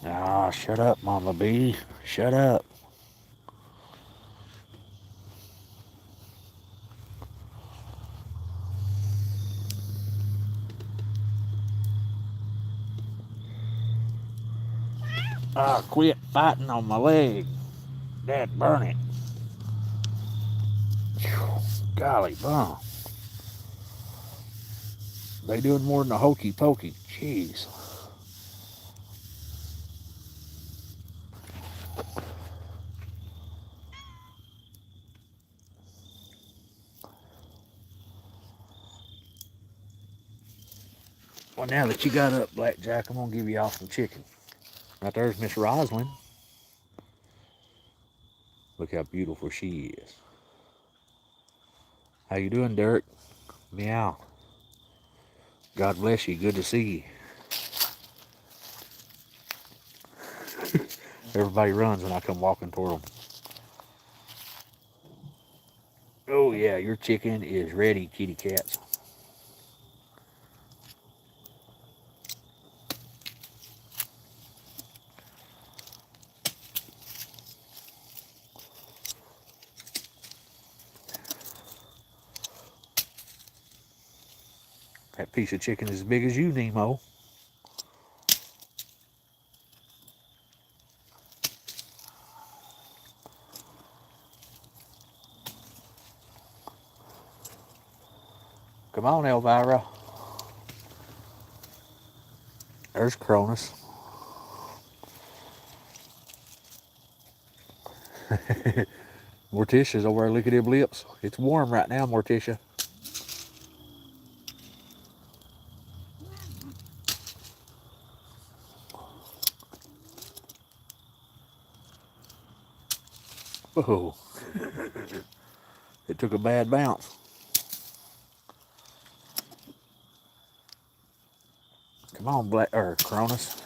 Ah, shut up, Mama B. Shut up. Ah, quit fighting on my leg. Dad, burn it. Golly, bum. They doing more than a hokey pokey. Jeez. Well, now that you got up, Blackjack, I'm gonna give you all some chicken. Right there's Miss Roslyn. Look how beautiful she is. How you doing, Derek? Meow. God bless you. Good to see you. Everybody runs when I come walking toward them. Oh yeah, your chicken is ready, kitty cats. That piece of chicken is as big as you, Nemo. Come on, Elvira. There's Cronus. Morticia's over there licking her lips. It's warm right now, Morticia. Oh, it took a bad bounce. Come on, Cronus.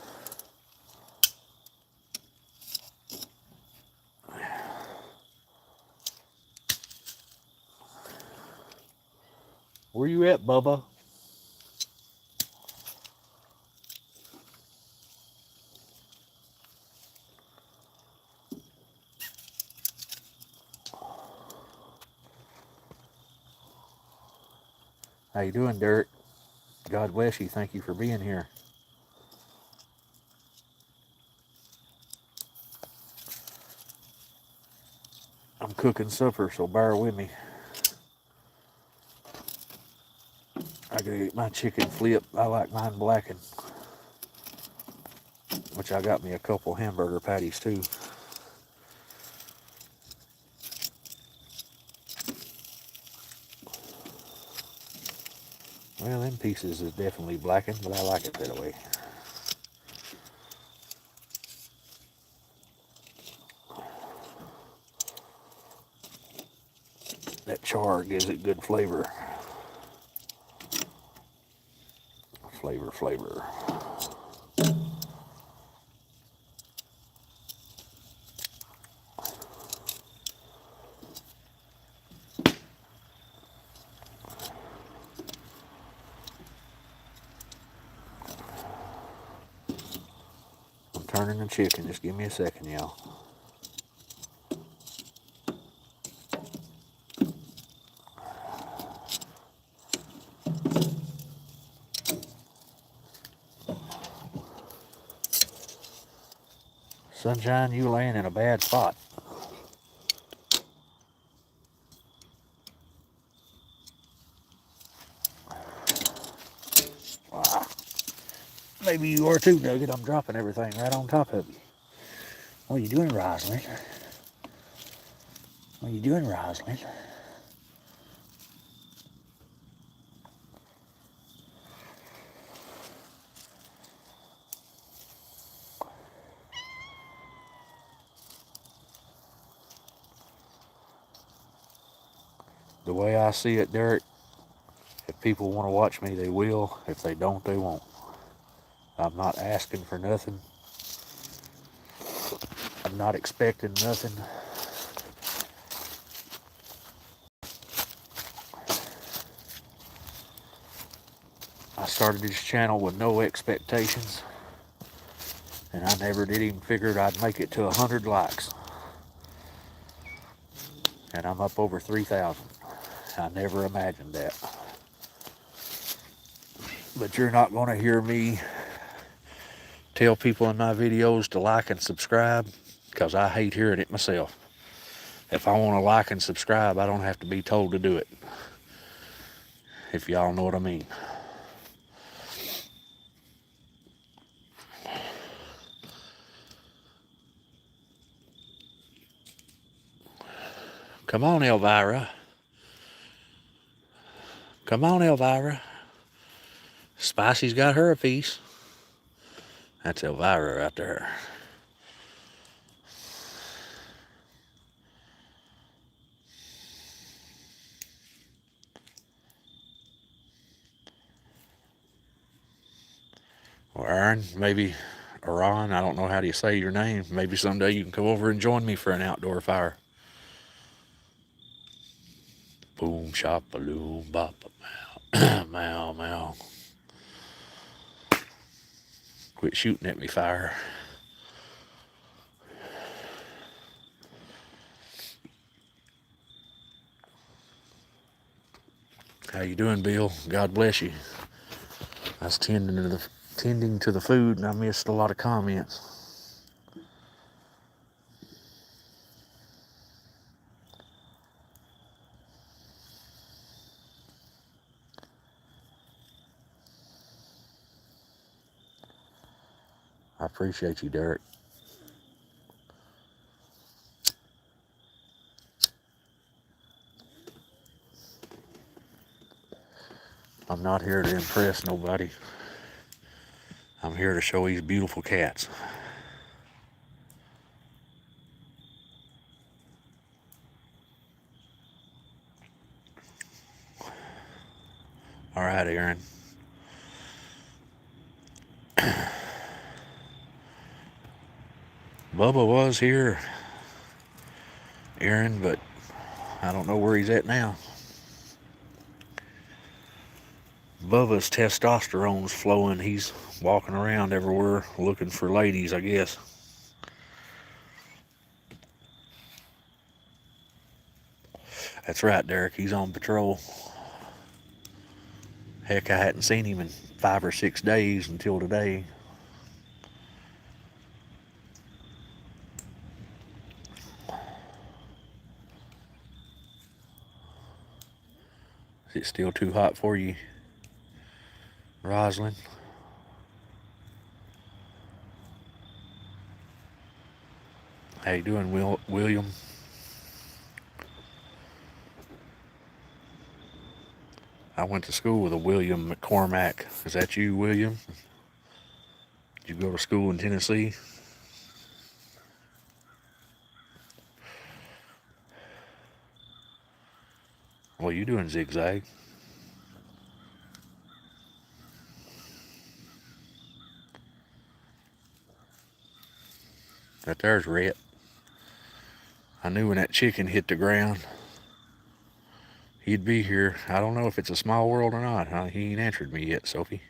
Where you at, Bubba? How you doing, Derek? God bless you. Thank you for being here. I'm cooking supper, so bear with me. I gotta get my chicken flip. I like mine blackened. Which I got me a couple hamburger patties too. Well, them pieces is definitely blackened, but I like it that way. That char gives it good flavor. Flavor. I'm turning the chicken. Just give me a second, y'all. Sunshine, you laying in a bad spot. Wow. Maybe you are too, Nugget. I'm dropping everything right on top of you. What are you doing, Rosalind? What are you doing, Rosalind? The way I see it, Derek, if people want to watch me, they will. If they don't, they won't. I'm not asking for nothing. I'm not expecting nothing. I started this channel with no expectations, and I never did even figure I'd make it to 100 likes. And I'm up over 3,000. I never imagined that. But you're not going to hear me tell people in my videos to like and subscribe, because I hate hearing it myself. If I want to like and subscribe, I don't have to be told to do it, if y'all know what I mean. Come on, Elvira. Come on, Elvira. Spicy's got her a piece. That's Elvira right there. Well, Aaron, maybe Iran, I don't know how do you say your name. Maybe someday you can come over and join me for an outdoor fire. Boom, shop, balloon, bop, mow, mow, mow. Quit shooting at me, fire. How you doing, Bill? God bless you. I was tending to the food, and I missed a lot of comments. I appreciate you, Derek. I'm not here to impress nobody. I'm here to show these beautiful cats. All right, Aaron. Bubba was here, Aaron, but I don't know where he's at now. Bubba's testosterone's flowing. He's walking around everywhere looking for ladies, I guess. That's right, Derek. He's on patrol. Heck, I hadn't seen him in 5 or 6 days until today. Is it still too hot for you, Rosalind? How you doing, William? I went to school with a William McCormack. Is that you, William? Did you go to school in Tennessee? What are you doing, Zigzag? Right there's Rhett. I knew when that chicken hit the ground, he'd be here. I don't know if it's a small world or not. He ain't answered me yet, Sophie.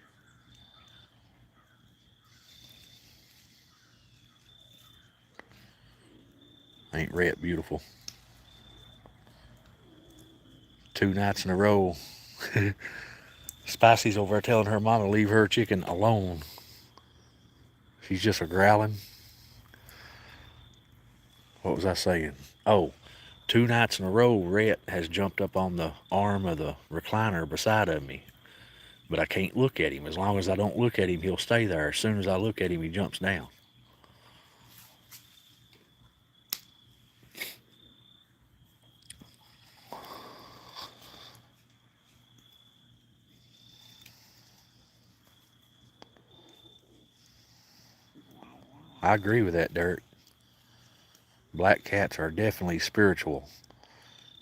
Ain't Rhett beautiful? 2 nights in a row. Spicy's over there telling her mama to leave her chicken alone. She's just a growling. What was I saying? Oh, 2 nights in a row, Rhett has jumped up on the arm of the recliner beside of me. But I can't look at him. As long as I don't look at him, he'll stay there. As soon as I look at him, he jumps down. I agree with that, Derek. Black cats are definitely spiritual.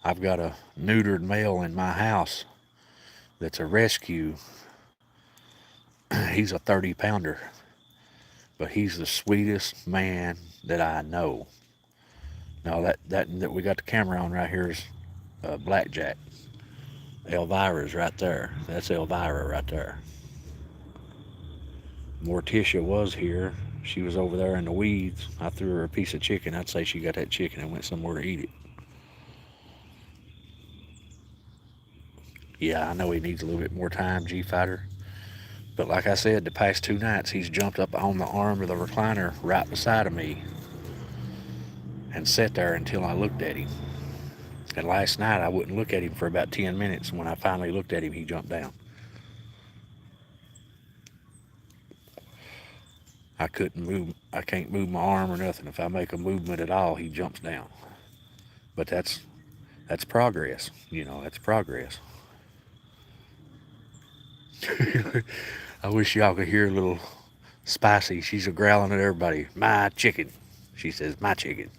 I've got a neutered male in my house that's a rescue. He's a 30 pounder, but he's the sweetest man that I know. Now that we got the camera on right here is Blackjack. Elvira's right there. That's Elvira right there. Morticia was here. She was over there in the weeds. I threw her a piece of chicken. I'd say she got that chicken and went somewhere to eat it. Yeah, I know he needs a little bit more time, G Fighter. But like I said, the past 2 nights he's jumped up on the arm of the recliner right beside of me and sat there until I looked at him. And last night I wouldn't look at him for about 10 minutes, and when I finally looked at him, he jumped down. I couldn't move. I can't move my arm or nothing. If I make a movement at all, he jumps down. But that's progress. You know, that's progress. I wish y'all could hear a little Spicy. She's a growling at everybody. My chicken. She says, my chicken.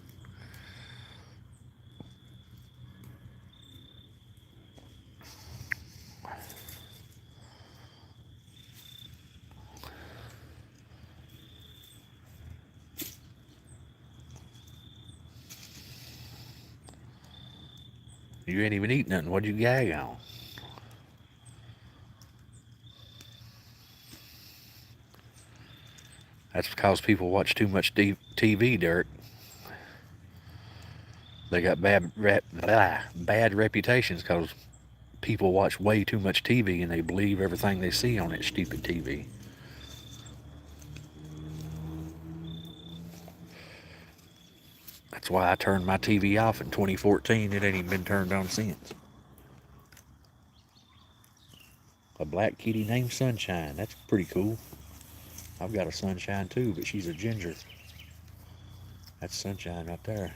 You ain't even eat nothing. What'd you gag on? That's because people watch too much TV, Derek. They got bad reputations because people watch way too much TV and they believe everything they see on that stupid TV. That's why I turned my TV off in 2014. It ain't even been turned on since. A black kitty named Sunshine. That's pretty cool. I've got a Sunshine too, but she's a ginger. That's Sunshine right there.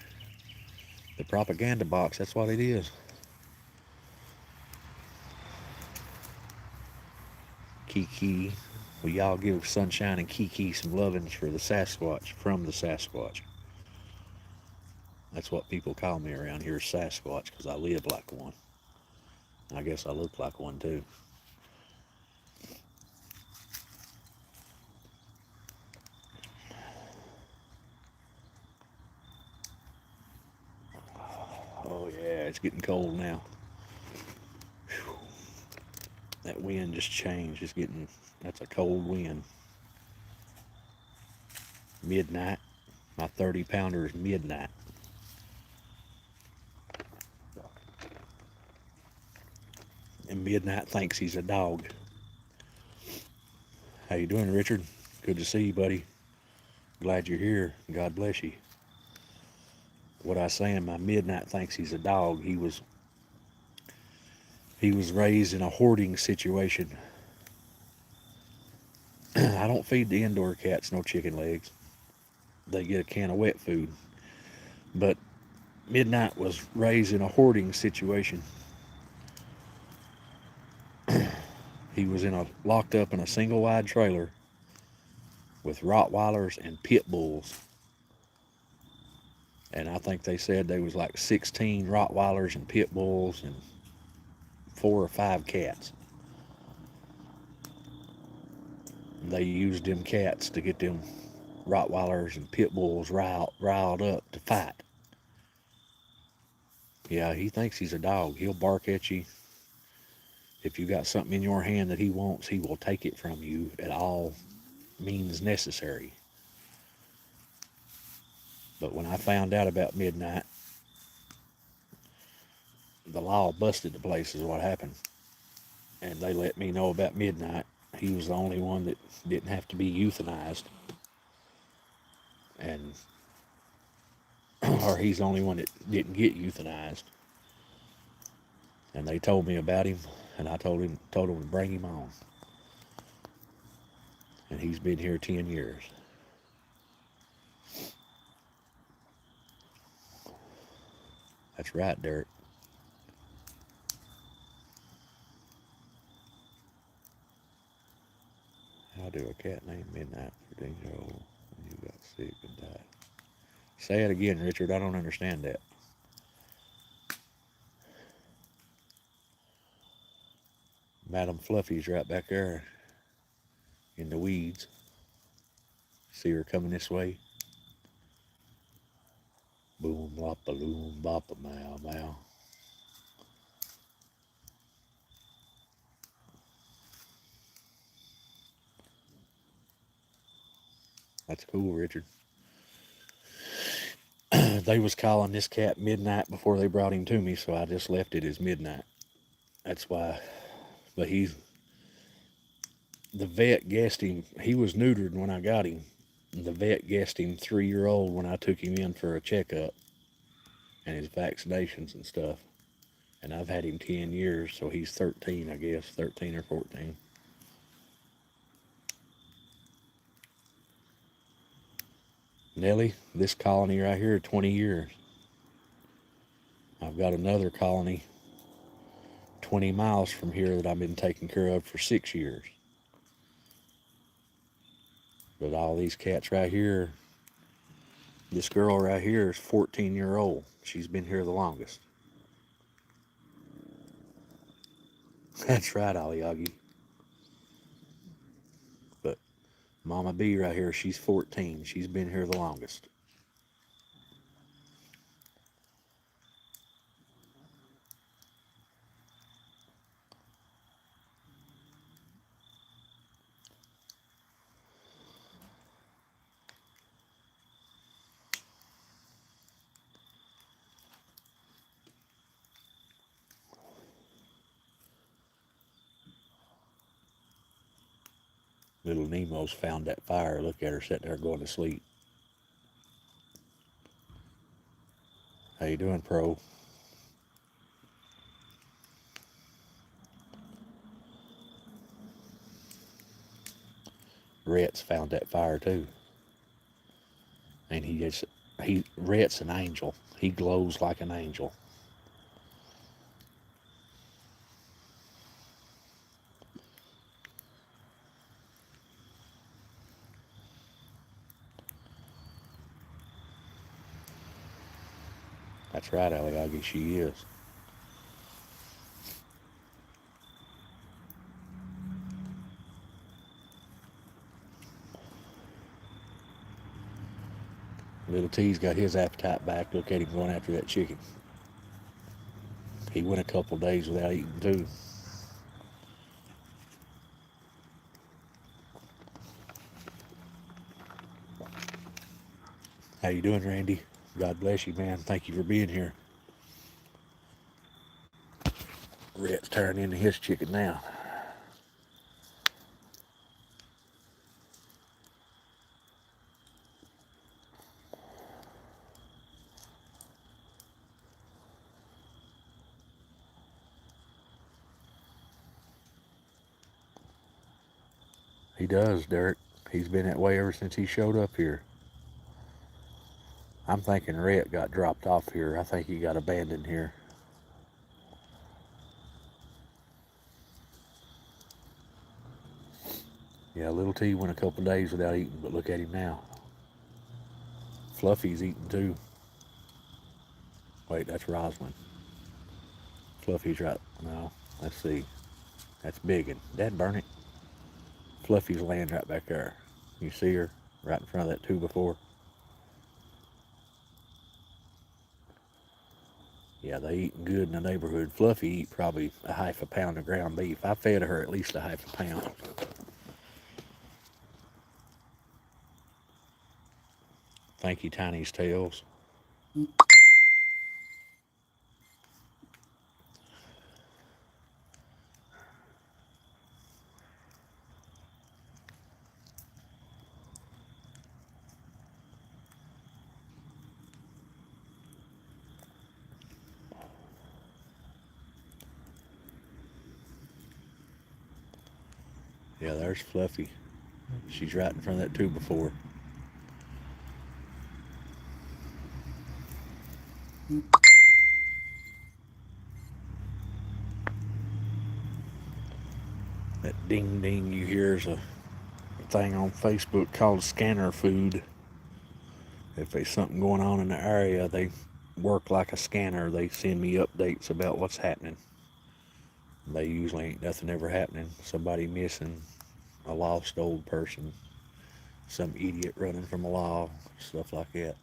The propaganda box, that's what it is. Kiki. Will y'all give Sunshine and Kiki some lovings for the Sasquatch, from the Sasquatch? That's what people call me around here, Sasquatch, because I live like one. I guess I look like one too. Oh yeah, it's getting cold now. Whew. That wind just changed. That's a cold wind. Midnight. My 30 pounder is midnight. And Midnight thinks he's a dog. How you doing, Richard? Good to see you, buddy. Glad you're here. God bless you. What I was saying, my Midnight thinks he's a dog. He was raised in a hoarding situation. I don't feed the indoor cats no chicken legs. They get a can of wet food. But Midnight was raised in a hoarding situation. He was locked up in a single wide trailer with Rottweilers and pit bulls. And I think they said there was like 16 Rottweilers and pit bulls and 4 or 5 cats. And they used them cats to get them Rottweilers and pit bulls riled up to fight. Yeah, he thinks he's a dog. He'll bark at you. If you got something in your hand that he wants, he will take it from you at all means necessary. But when I found out about Midnight, the law busted the place is what happened. And they let me know about Midnight. He was the only one that didn't have to be euthanized. And or he's the only one that didn't get euthanized. And they told me about him, and I told him to bring him on. And he's been here 10 years. That's right, Derek. How do a cat named Midnight 13-year-old when you got sick and died? Say it again, Richard. I don't understand that. Madam Fluffy's right back there in the weeds. See her coming this way? Boom, loppa, loom, boppa, mow, mow. That's cool, Richard. They was calling this cat Midnight before they brought him to me, so I just left it as Midnight. That's why. But the vet guessed him. He was neutered when I got him. The vet guessed him 3-year-old when I took him in for a checkup and his vaccinations and stuff. And I've had him 10 years, so he's 13, I guess, 13 or 14. Nellie, this colony right here, 20 years. I've got another colony 20 miles from here that I've been taking care of for 6 years. But all these cats right here, this girl right here is 14-year-old. She's been here the longest. That's right, Aliagi. But Mama B right here, she's 14. She's been here the longest. Little Nemo's found that fire. Look at her sitting there going to sleep. How you doing, Pro? Rhett's found that fire too. And Rhett's an angel. He glows like an angel. That's right, Aliagi, she is. Little T's got his appetite back. Look at him going after that chicken. He went a couple days without eating too. How you doing, Randy? God bless you, man. Thank you for being here. Rhett's turning into his chicken now. He does, Derek. He's been that way ever since he showed up here. I'm thinking Rhett got dropped off here. I think he got abandoned here. Yeah, little T went a couple days without eating, but look at him now. Fluffy's eating too. Wait, that's Rosalind. Fluffy's right. No, let's see. That's Biggin. Dad burn it. Fluffy's laying right back there. You see her right in front of that 2x4. Yeah, they eating good in the neighborhood. Fluffy eat probably a half a pound of ground beef. I fed her at least a half a pound. Thank you, Tiny's Tails. Yeah, there's Fluffy. She's right in front of that 2x4. That ding ding you hear is a thing on Facebook called scanner food. If there's something going on in the area, they work like a scanner. They send me updates about what's happening. They usually ain't nothing ever happening. Somebody missing, a lost old person, some idiot running from a law, stuff like that.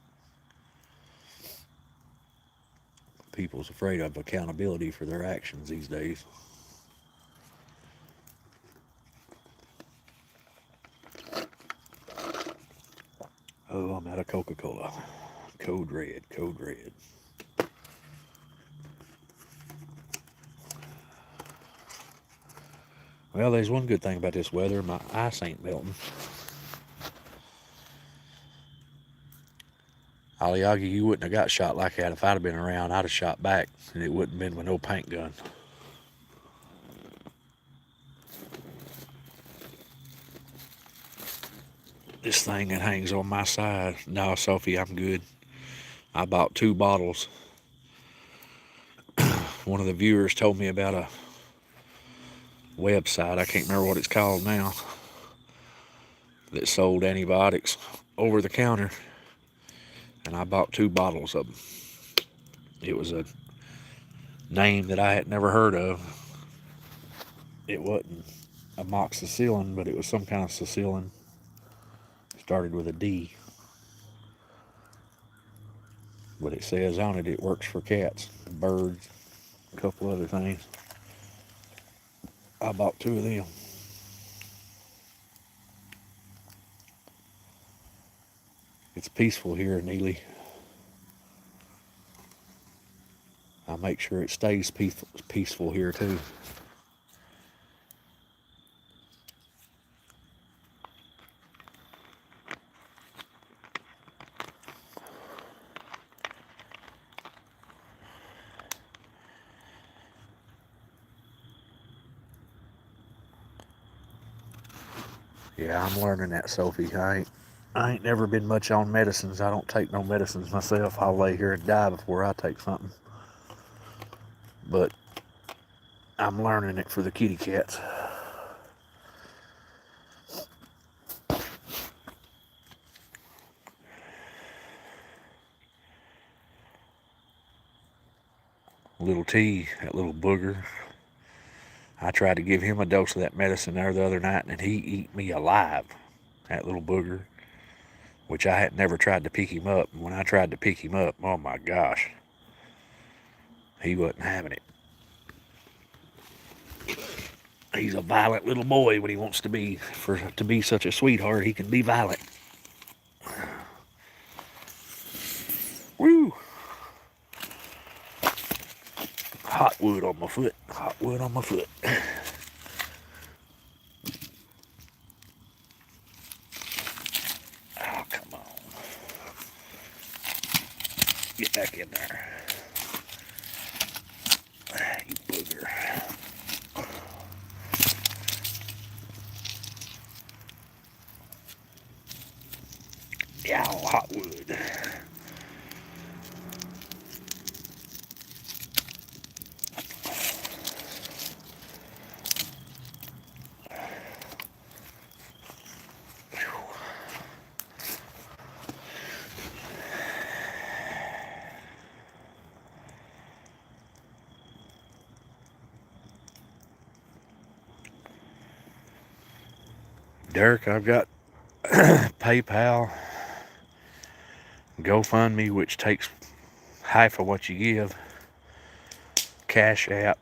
People's afraid of accountability for their actions these days. Oh, I'm out of Coca-Cola. Code red, code red. Well, there's one good thing about this weather. My ice ain't melting. Aliagi, you wouldn't have got shot like that if I'd have been around. I'd have shot back, and it wouldn't have been with no paint gun. This thing that hangs on my side. No, Sophie, I'm good. I bought 2 bottles. One of the viewers told me about a website, I can't remember what it's called now, that sold antibiotics over the counter, and I bought 2 bottles of them. It was a name that I had never heard of. It wasn't amoxicillin, but it was some kind of cicillin. Started with a D. But it says on it works for cats, birds, a couple other things. I bought 2 of them. It's peaceful here in Ely. I make sure it stays peaceful here too. Yeah, I'm learning that, Sophie. I ain't never been much on medicines. I don't take no medicines myself. I'll lay here and die before I take something. But I'm learning it for the kitty cats. Little T, that little booger. I tried to give him a dose of that medicine there the other night, and he eat me alive. That little booger, which I had never tried to pick him up. And when I tried to pick him up, oh my gosh, he wasn't having it. He's a violent little boy when he wants to be. To be such a sweetheart, he can be violent. Woo! Hot wood on my foot. Hot wood on my foot. Oh, come on. Get back in there. You booger. Yeah, hot wood. Derek, I've got PayPal, GoFundMe, which takes half of what you give, Cash App,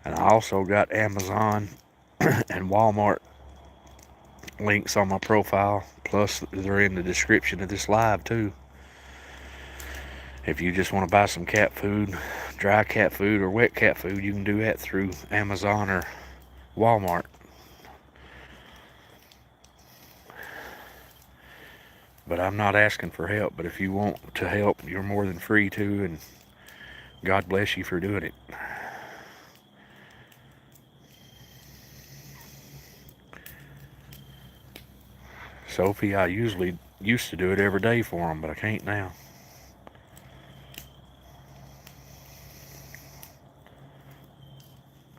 and I also got Amazon and Walmart links on my profile, plus they're in the description of this live too. If you just want to buy some cat food, dry cat food or wet cat food, you can do that through Amazon or Walmart. But I'm not asking for help, but if you want to help, you're more than free to, and God bless you for doing it. Sophie, I usually used to do it every day for them, but I can't now.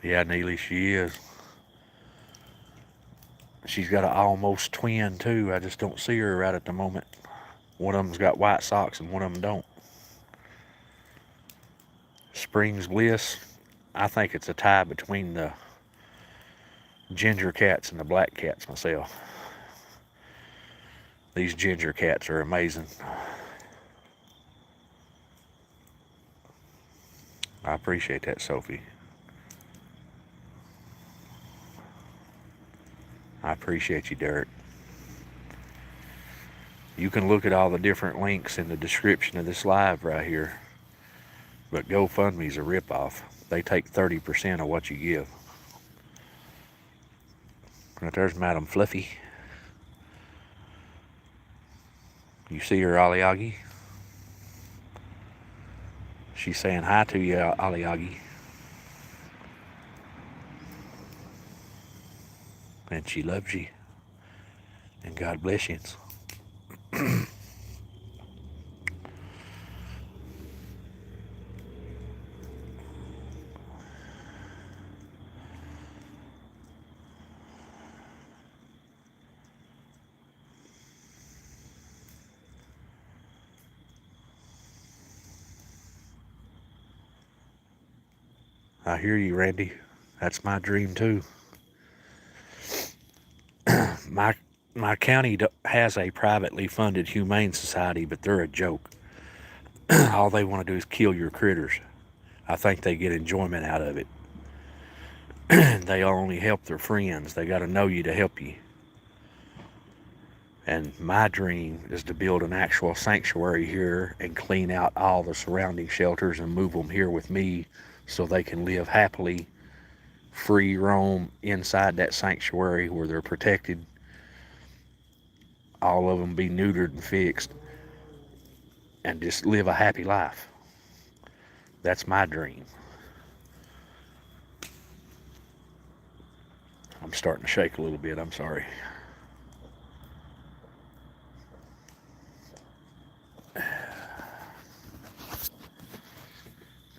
Yeah, Neely, she is. She's got an almost twin too. I just don't see her right at the moment. One of them's got white socks and one of them don't. Springs Bliss, I think it's a tie between the ginger cats and the black cats myself. These ginger cats are amazing. I appreciate that, Sophie. I appreciate you, Derek. You can look at all the different links in the description of this live right here. But GoFundMe's a ripoff. They take 30% of what you give. Right there's Madam Fluffy. You see her, Aliagi? She's saying hi to you, Aliagi. And she loves you. And God bless you. I hear you, Randy. That's my dream too. My county has a privately funded humane society, but they're a joke. All they want to do is kill your critters. I think they get enjoyment out of it. They only help their friends. They got to know you to help you. And my dream is to build an actual sanctuary here and clean out all the surrounding shelters and move them here with me so they can live happily, free roam inside that sanctuary where they're protected. All of them be neutered and fixed and just live a happy life. That's my dream. I'm starting to shake a little bit. I'm sorry.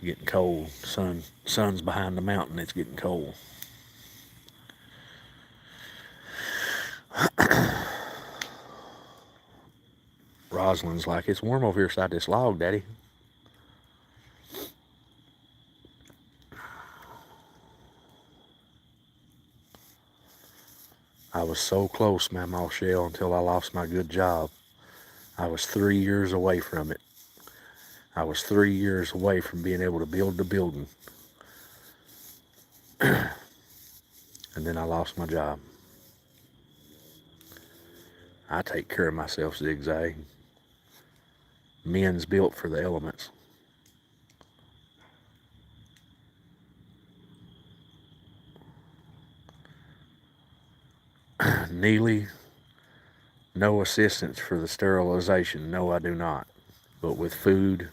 Getting cold. Sun's behind the mountain. It's getting cold. Rosalind's like, it's warm over here beside this log, Daddy. I was so close, Mama Shell, until I lost my good job. I was 3 years away from it. I was 3 years away from being able to build the building. And then I lost my job. I take care of myself, Zigzag. Men's built for the elements. Neely, no assistance for the sterilization. No, I do not. But with food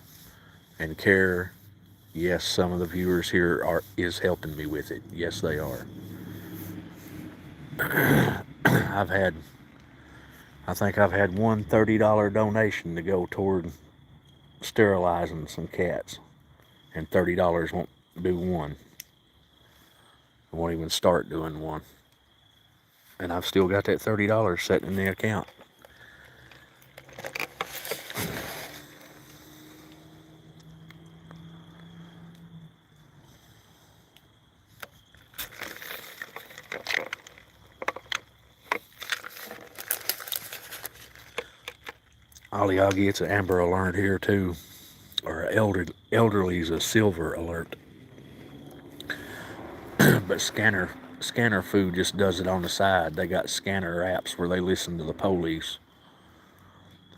and care, yes, some of the viewers here is helping me with it. Yes, they are. I think I've had one $30 donation to go toward sterilizing some cats, and $30 won't do one. I won't even start doing one. And I've still got that $30 sitting in the account. Aliagi, it's an amber alert here too, or elderly's a silver alert. But scanner food just does it on the side. They got scanner apps where they listen to the police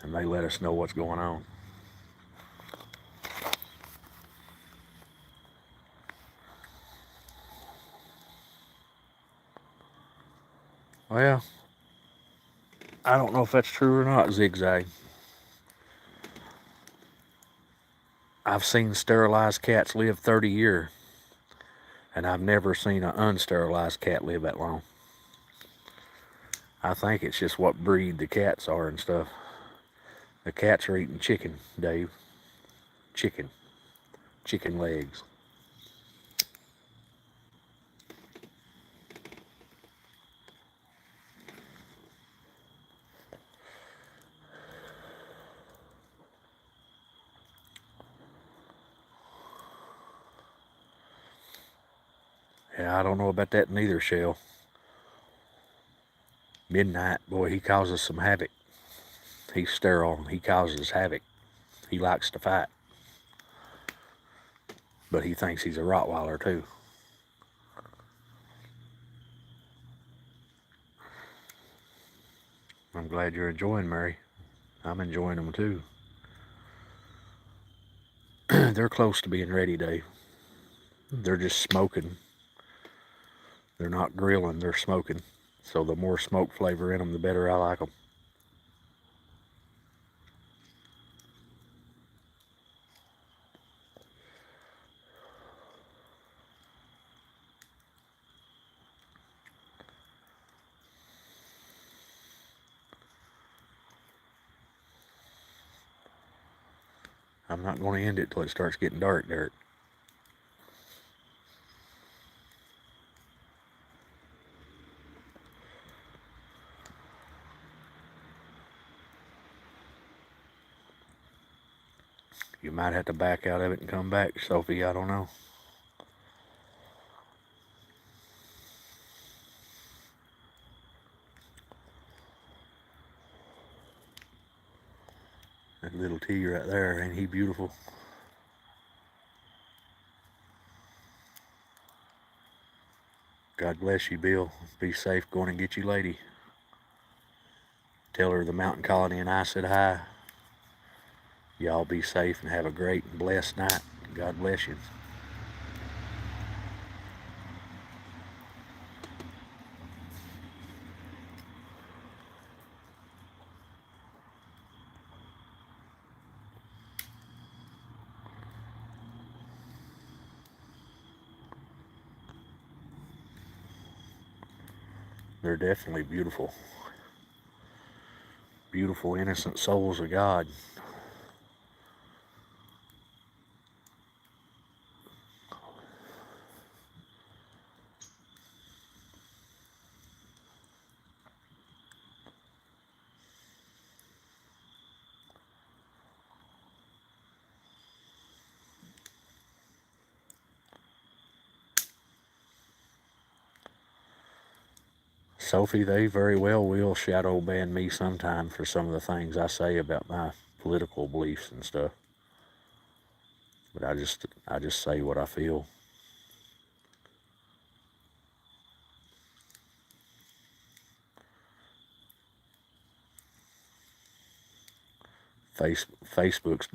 and they let us know what's going on. Well, I don't know if that's true or not, Zigzag. I've seen sterilized cats live 30 years, and I've never seen an unsterilized cat live that long. I think it's just what breed the cats are and stuff. The cats are eating chicken, Dave. Chicken legs. Yeah, I don't know about that neither, Shell. Midnight, boy, he causes some havoc. He's sterile. He causes havoc. He likes to fight. But he thinks he's a Rottweiler, too. I'm glad you're enjoying Mary. I'm enjoying them, too. They're close to being ready, Dave. They're just smoking. They're not grilling, they're smoking. So the more smoke flavor in them, the better I like them. I'm not going to end it till it starts getting dark, Derek. You might have to back out of it and come back, Sophie. I don't know. That little T right there, ain't he beautiful? God bless you, Bill. Be safe going and get you lady. Tell her the mountain colony and I said hi. Y'all be safe and have a great and blessed night. God bless you. They're definitely beautiful. Beautiful, innocent souls of God. Sophie, they very well will shadow ban me sometime for some of the things I say about my political beliefs and stuff. But I just say what I feel. Facebook's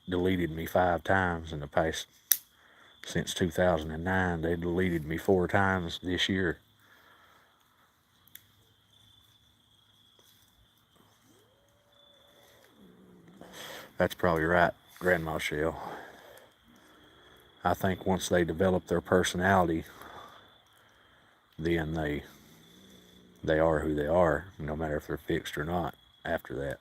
deleted me 5 times in the past since 2009. They deleted me 4 times this year. That's probably right, Grandma Shell. I think once they develop their personality, then they are who they are, no matter if they're fixed or not after that.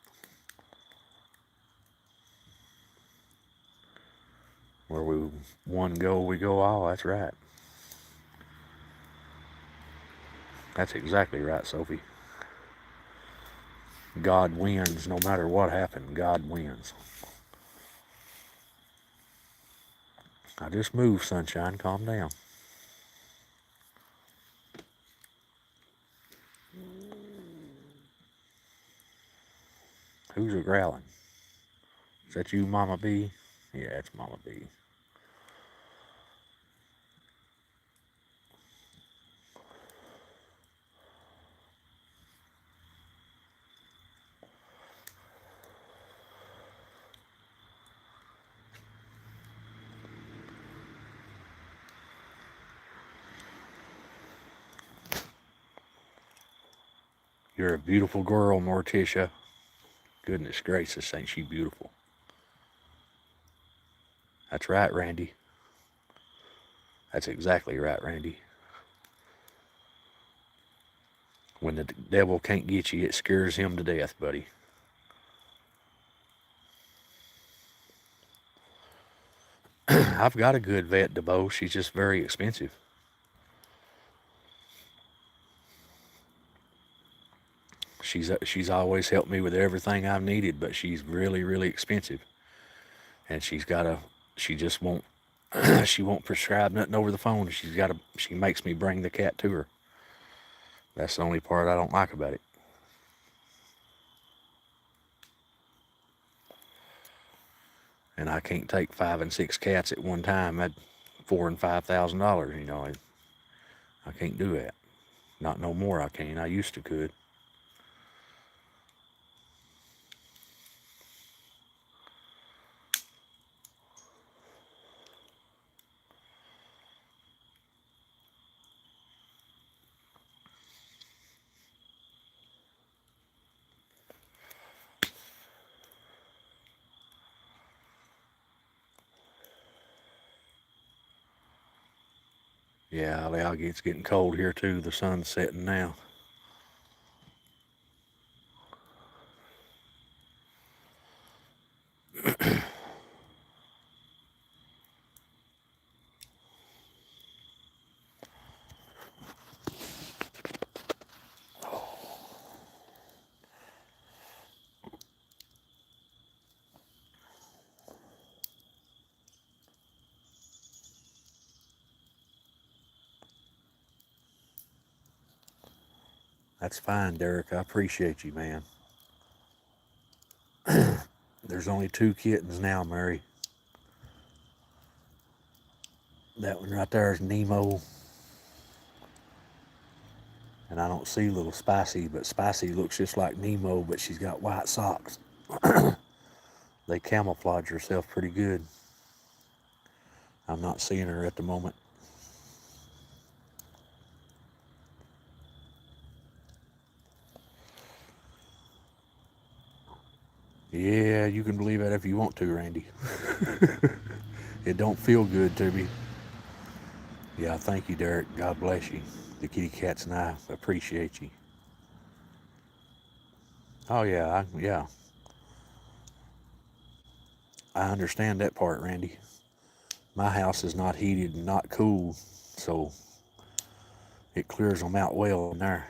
Where we one go, we go all. That's right. That's exactly right, Sophie. God wins no matter what happened. God wins. I just moved, sunshine. Calm down. Who's a growling? Is that you, Mama B? Yeah, it's Mama B. You're a beautiful girl, Morticia. Goodness gracious, ain't she beautiful? That's right, Randy. That's exactly right, Randy. When the devil can't get you, it scares him to death, buddy. I've got a good vet, DeBoe. She's just very expensive. She's always helped me with everything I've needed, but she's really, really expensive. And she just won't, She won't prescribe nothing over the phone. She makes me bring the cat to her. That's the only part I don't like about it. And I can't take 5 and 6 cats at one time at $4,000 and $5,000. You know, I can't do that. Not no more. I can't. I used to could. Yeah, it's getting cold here too. The sun's setting now. That's fine, Derek. I appreciate you, man. There's only 2 kittens now, Mary. That one right there is Nemo. And I don't see little Spicy, but Spicy looks just like Nemo, but she's got white socks. They camouflage herself pretty good. I'm not seeing her at the moment. Yeah, you can believe that if you want to, Randy. It don't feel good to me. Yeah, thank you, Derek. God bless you. The kitty cats and I appreciate you. Oh yeah, I understand that part, Randy. My house is not heated and not cool, so it clears them out well in there.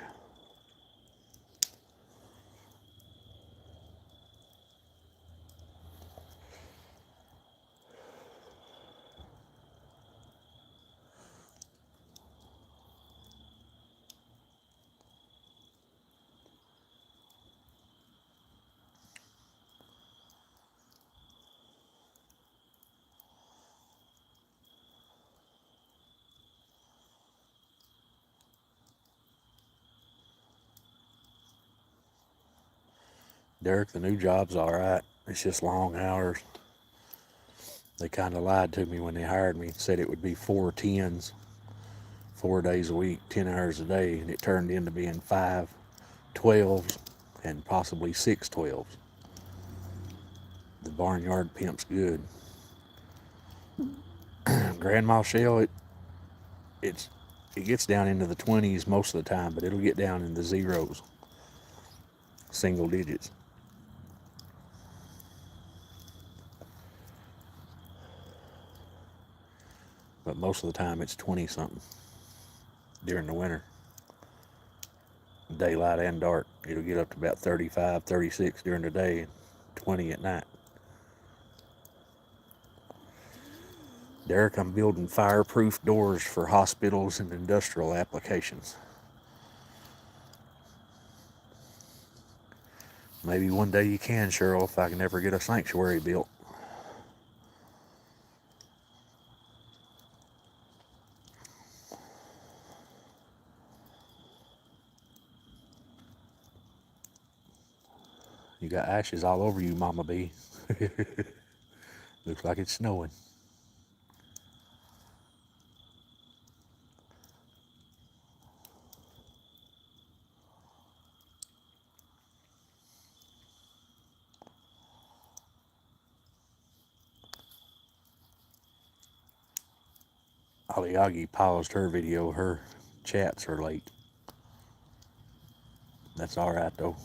Derek, the new job's all right. It's just long hours. They kind of lied to me when they hired me. Said it would be 4 tens, 4 days a week, 10 hours a day, and it turned into being 5 12s and possibly 6 12s. The barnyard pimp's good. Grandma Shell, it gets down into the 20s most of the time, but it'll get down in the zeros, single digits. But most of the time it's 20 something during the winter. Daylight and dark. It'll get up to about 35, 36 during the day and 20 at night. Derek, I'm building fireproof doors for hospitals and industrial applications. Maybe one day you can, Cheryl, if I can ever get a sanctuary built. You got ashes all over you, Mama B. Looks like it's snowing. Aliagi paused her video. Her chats are late. That's all right, though.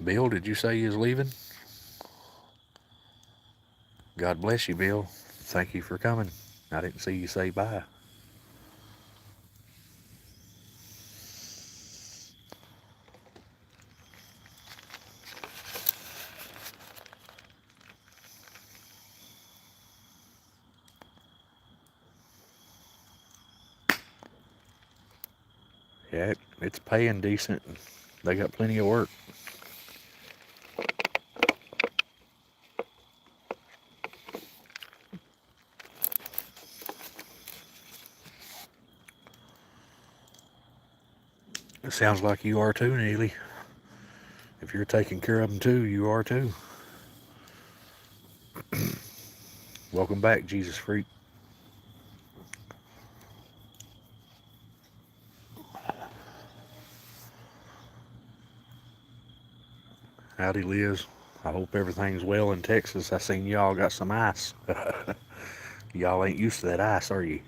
Bill, did you say you was leaving? God bless you, Bill. Thank you for coming. I didn't see you say bye. Yeah, it's paying decent. They got plenty of work. It sounds like you are too, Neely. If you're taking care of them too, you are too. Welcome back, Jesus Freak. Howdy, Liz. I hope everything's well in Texas. I seen y'all got some ice. Y'all ain't used to that ice, are you?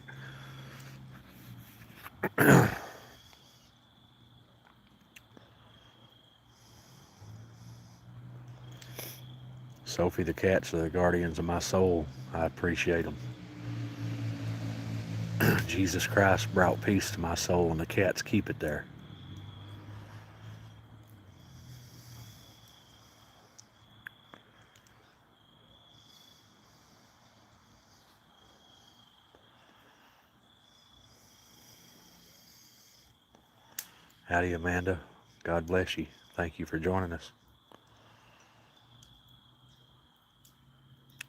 Sophie, the cats are the guardians of my soul. I appreciate them. Jesus Christ brought peace to my soul, and the cats keep it there. Howdy, Amanda. God bless you. Thank you for joining us.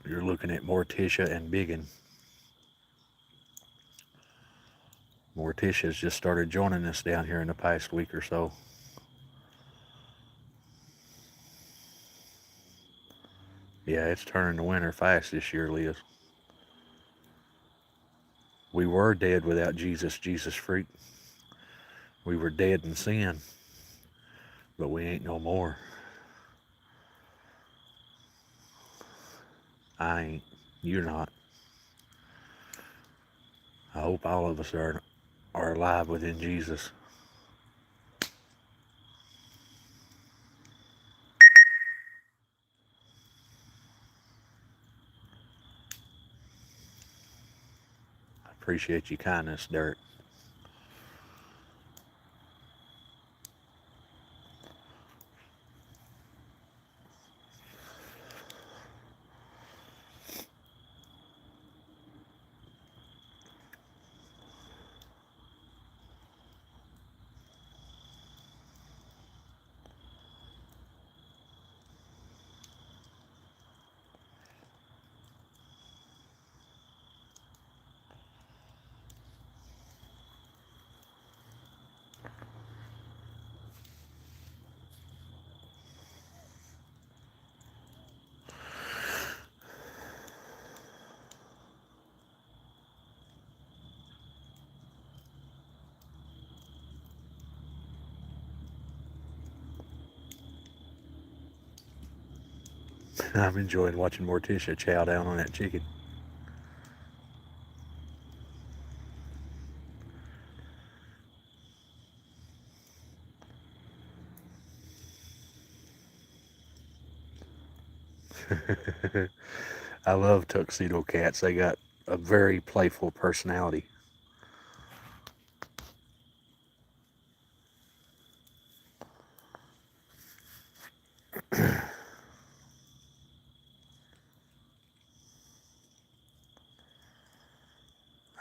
You're looking at Morticia and Biggin. Morticia's just started joining us down here in the past week or so. Yeah, it's turning to winter fast this year, Liz. We were dead without Jesus, Jesus Freak. We were dead in sin, but we ain't no more. I ain't. You're not. I hope all of us are alive within Jesus. I appreciate your kindness, Derek. I'm enjoying watching Morticia chow down on that chicken. I love tuxedo cats. They got a very playful personality.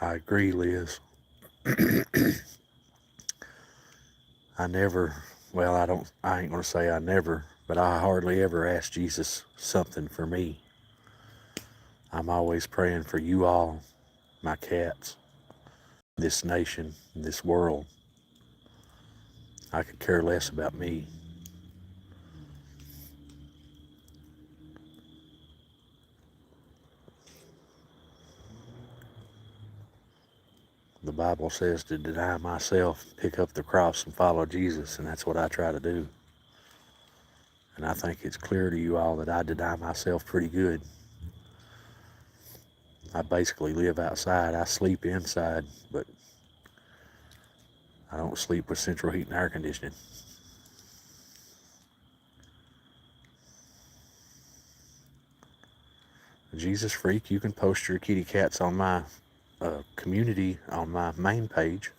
I agree, Liz. I never, well, I ain't gonna say I never, but I hardly ever ask Jesus something for me. I'm always praying for you all, my cats, this nation, this world. I could care less about me. The Bible says to deny myself, pick up the cross and follow Jesus, and that's what I try to do. And I think it's clear to you all that I deny myself pretty good. I basically live outside. I sleep inside, but I don't sleep with central heat and air conditioning. Jesus Freak, you can post your kitty cats on my community on my main page.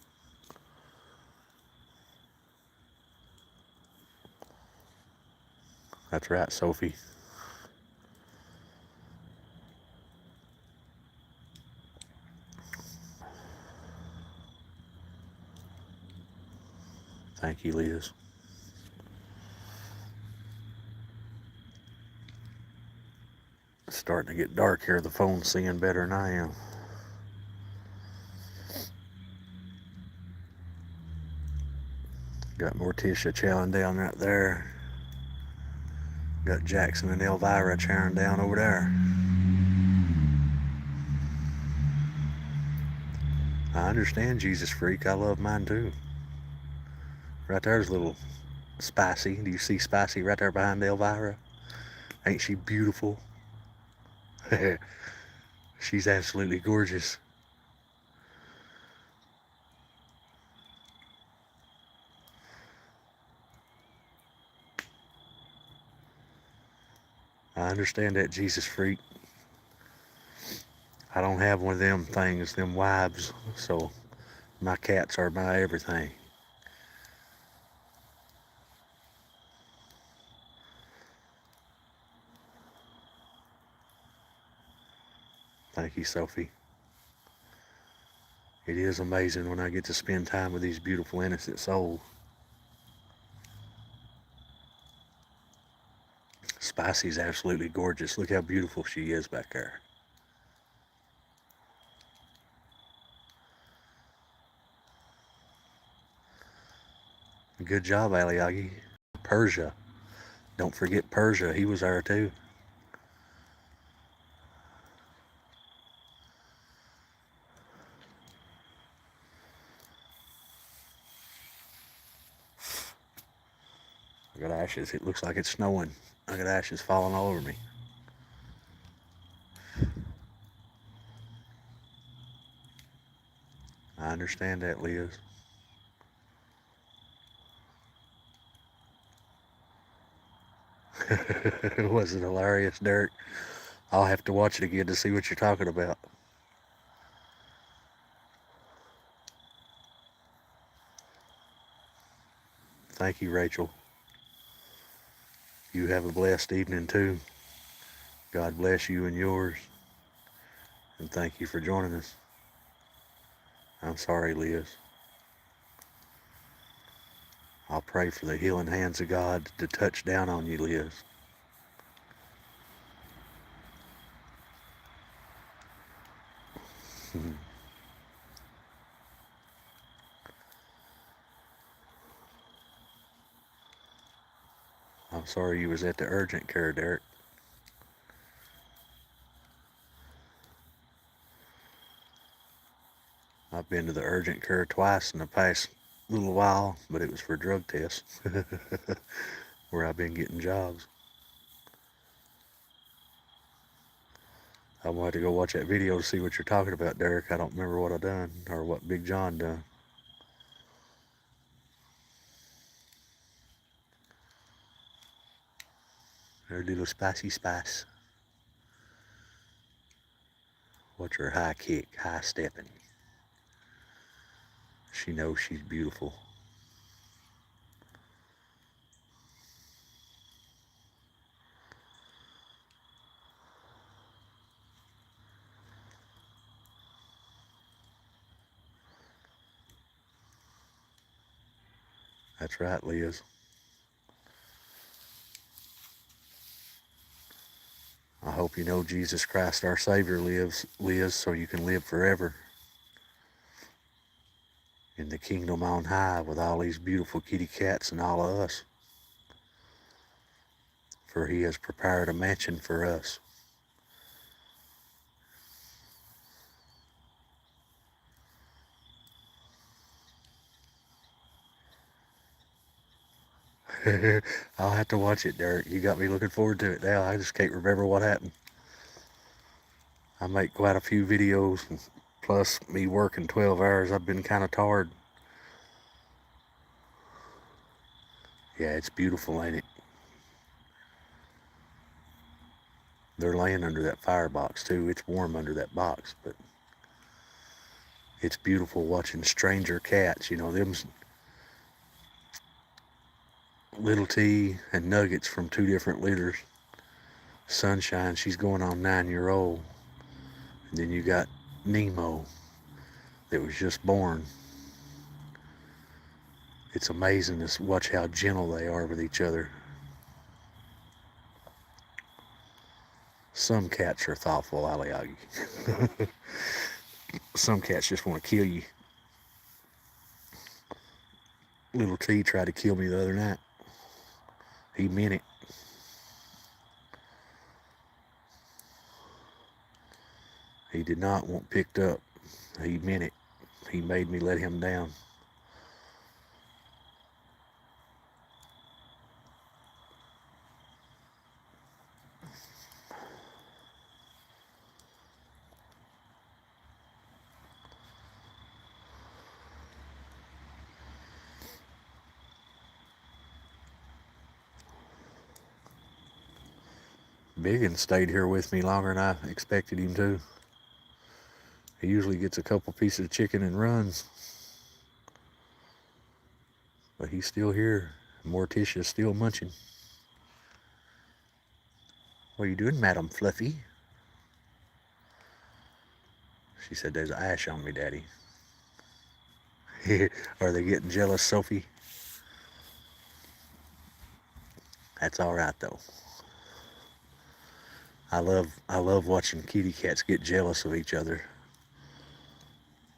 That's right, Sophie. Thank you, Liz. It's starting to get dark here. The phone's seeing better than I am. Got Morticia chowing down right there. Got Jackson and Elvira chowing down over there. I understand, Jesus Freak. I love mine too. Right there's a little Spicy. Do you see Spicy right there behind Elvira? Ain't she beautiful? She's absolutely gorgeous. I understand that, Jesus Freak. I don't have one of them things, them wives, so my cats are my everything. Thank you, Sophie. It is amazing when I get to spend time with these beautiful, innocent souls. Spicy's absolutely gorgeous. Look how beautiful she is back there. Good job, Aliagi. Persia. Don't forget Persia. He was there too. I got ashes. It looks like it's snowing. I got ashes falling all over me. I understand that, Liz. Was it hilarious, Derek? I'll have to watch it again to see what you're talking about. Thank you, Rachel. You have a blessed evening too. God bless you and yours. And thank you for joining us. I'm sorry, Liz. I'll pray for the healing hands of God to touch down on you, Liz. I'm sorry you was at the urgent care, Derek. I've been to the urgent care twice in the past little while, but it was for drug tests where I've been getting jobs. I'm going to have to go watch that video to see what you're talking about, Derek. I don't remember what I done or what Big John done. There's a little spicy spice. Watch her high kick, high stepping. She knows she's beautiful. That's right, Liz. I hope you know Jesus Christ, our Savior, lives, Liz, so you can live forever in the kingdom on high with all these beautiful kitty cats and all of us. For he has prepared a mansion for us. I'll have to watch it, Derek. You got me looking forward to it now. I just can't remember what happened. I make quite a few videos, plus me working 12 hours. I've been kind of tired. Yeah, it's beautiful, ain't it? They're laying under that firebox too. It's warm under that box, but it's beautiful watching stranger cats. You know, them Little T and Nuggets from two different litters. Sunshine, she's going on 9-year-old. And then you got Nemo that was just born. It's amazing to watch how gentle they are with each other. Some cats are thoughtful, Aliagi. Some cats just want to kill you. Little T tried to kill me the other night. He meant it. He did not want picked up. He meant it. He made me let him down. Biggin stayed here with me longer than I expected him to. He usually gets a couple pieces of chicken and runs. But he's still here. Morticia's still munching. What are you doing, Madam Fluffy? She said, there's ash on me, Daddy. Are they getting jealous, Sophie? That's all right, though. I love watching kitty cats get jealous of each other.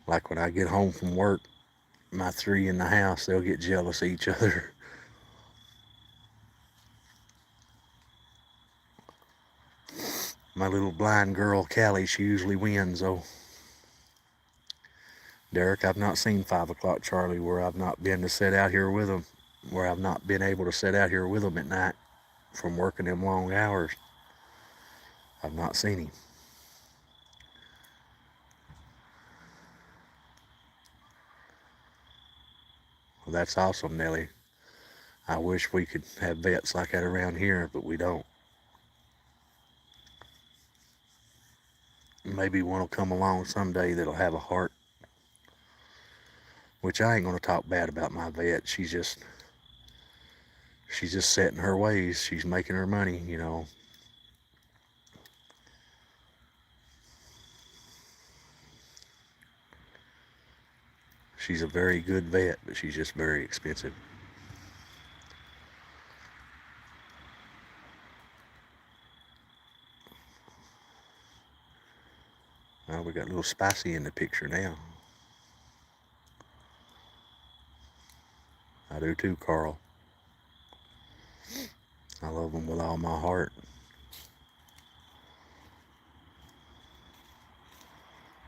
Like when I get home from work, my three in the house, they'll get jealous of each other. My little blind girl, Callie, she usually wins, though. Derek, I've not seen 5 o'clock Charlie where I've not been to sit out here with them, where I've not been able to sit out here with them at night from working them long hours. I've not seen him. Well, that's awesome, Nellie. I wish we could have vets like that around here, but we don't. Maybe one will come along someday that'll have a heart. Which I ain't gonna talk bad about my vet. She's just set in her ways. She's making her money, you know. She's a very good vet, but she's just very expensive. Well, we got a little spicy in the picture now. I do too, Carl. I love them with all my heart.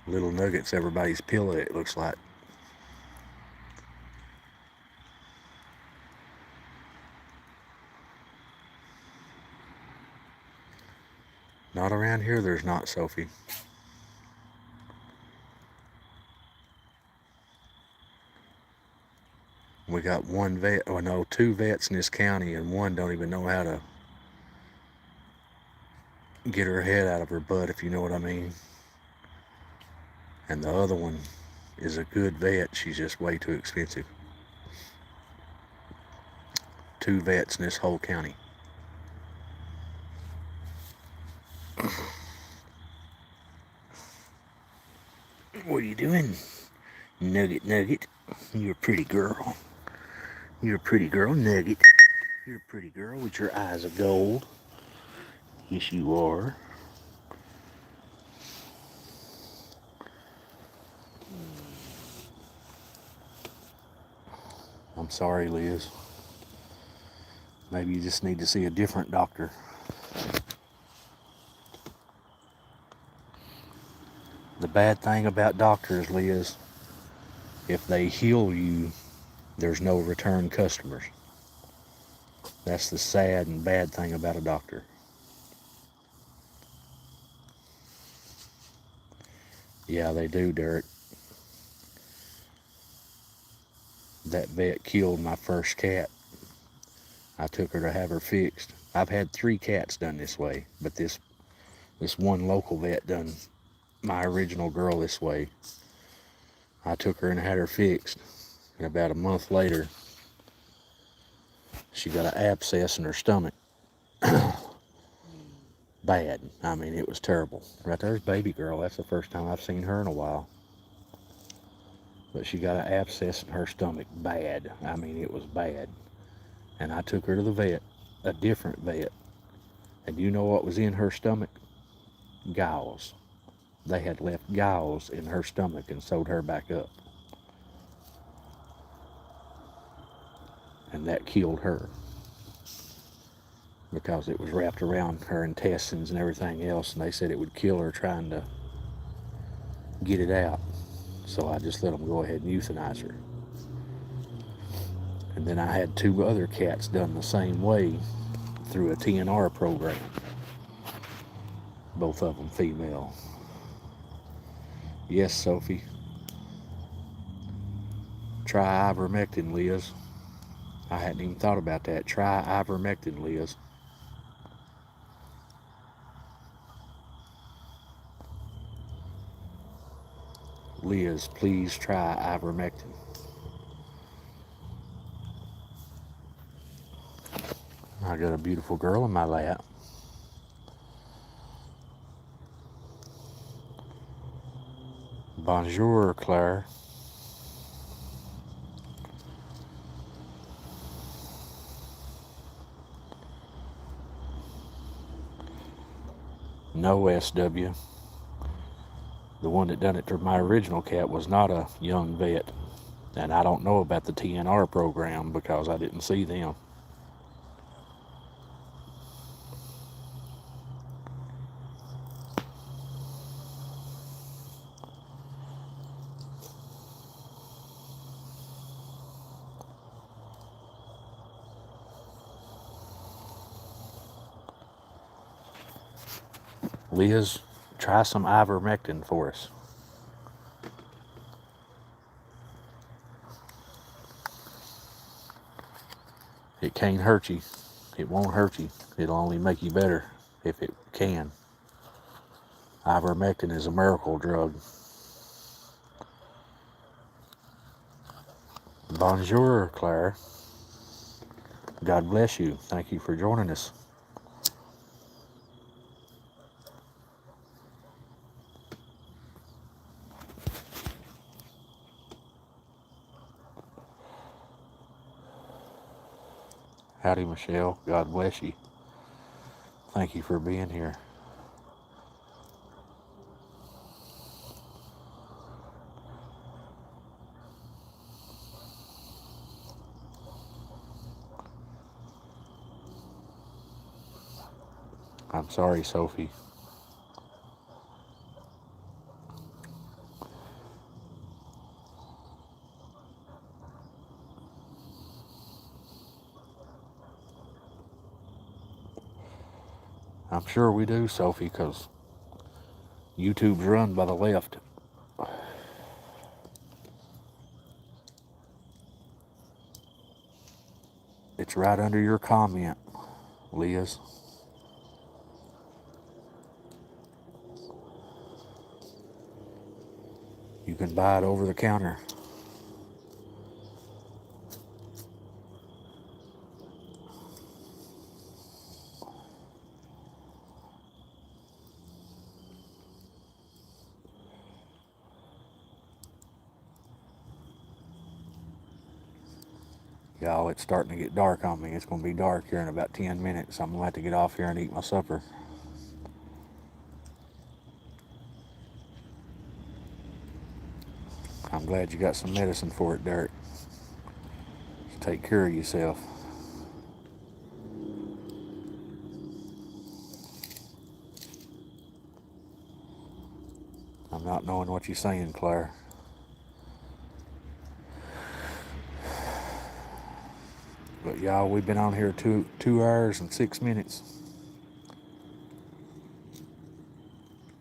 Little nuggets, everybody's pillow, it looks like. Not around here, there's not, Sophie. We got one vet, oh no, 2 vets in this county, and one don't even know how to get her head out of her butt, if you know what I mean. And the other one is a good vet, she's just way too expensive. 2 vets in this whole county. What are you doing? Nugget. You're a pretty girl. You're a pretty girl, Nugget. You're a pretty girl with your eyes of gold. Yes, you are. I'm sorry, Liz. Maybe you just need to see a different doctor. The bad thing about doctors, Liz, if they heal you, there's no return customers. That's the sad and bad thing about a doctor. Yeah, they do, Derek. That vet killed my first cat. I took her to have her fixed. I've had 3 cats done this way, but this one local vet done my original girl this way. I took her and had her fixed, and about a month later, she got an abscess in her stomach. Bad. I mean, it was terrible. Right there's baby girl. That's the first time I've seen her in a while. but she got an abscess in her stomach bad. I mean, it was bad. And I took her to the vet, a different vet. And you know what was in her stomach? Gauze. They had left gauze in her stomach and sewed her back up. And that killed her because it was wrapped around her intestines and everything else, and they said it would kill her trying to get it out. So I just let them go ahead and euthanize her. And then I had 2 other cats done the same way through a TNR program. Both of them female. Yes, Sophie. Try ivermectin, Liz. I hadn't even thought about that. Try ivermectin, Liz. Liz, please try ivermectin. I got a beautiful girl in my lap. Bonjour, Claire. No, SW. The one that done it to my original cat was not a young vet. And I don't know about the TNR program because I didn't see them. Liz, try some ivermectin for us. It can't hurt you. It won't hurt you. It'll only make you better if it can. Ivermectin is a miracle drug. Bonjour, Claire. God bless you. Thank you for joining us. Howdy, Michelle. God bless you. Thank you for being here. I'm sorry, Sophie. I'm sure we do, Sophie, because YouTube's run by the left. It's right under your comment, Liz. You can buy it over the counter. Y'all, it's starting to get dark on me. It's going to be dark here in about 10 minutes. I'm going to have to get off here and eat my supper. I'm glad you got some medicine for it, Derek. Just take care of yourself. I'm not knowing what you're saying, Claire. But y'all, we've been on here 2 hours and 6 minutes.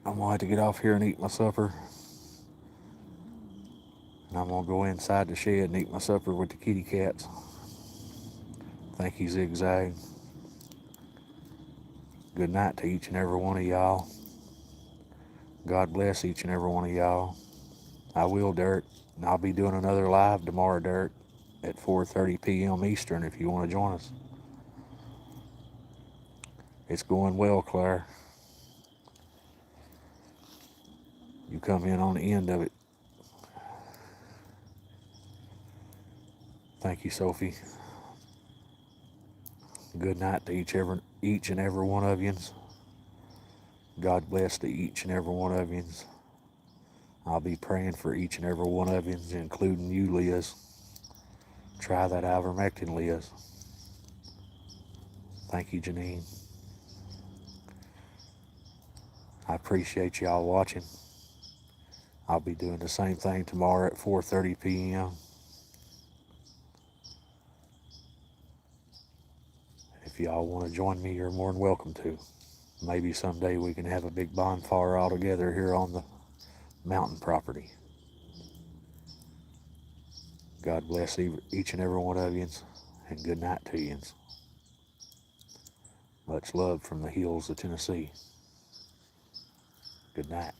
I'm gonna have to get off here and eat my supper. And I'm gonna go inside the shed and eat my supper with the kitty cats. Thank you, Zigzag. Good night to each and every one of y'all. God bless each and every one of y'all. I will, Derek. And I'll be doing another live tomorrow, Derek, at 4:30 p.m. Eastern if you want to join us. It's going well, Claire. You come in on the end of it. Thank you, Sophie. Good night to each and every one of yous. God bless to each and every one of yous. I'll be praying for each and every one of yous, including you, Liz. Try that ivermectin, Liz. Thank you, Janine. I appreciate y'all watching. I'll be doing the same thing tomorrow at 4:30 p.m. If y'all want to join me, you're more than welcome to. Maybe someday we can have a big bonfire all together here on the mountain property. God bless each and every one of you, and good night to you. Much love from the hills of Tennessee. Good night.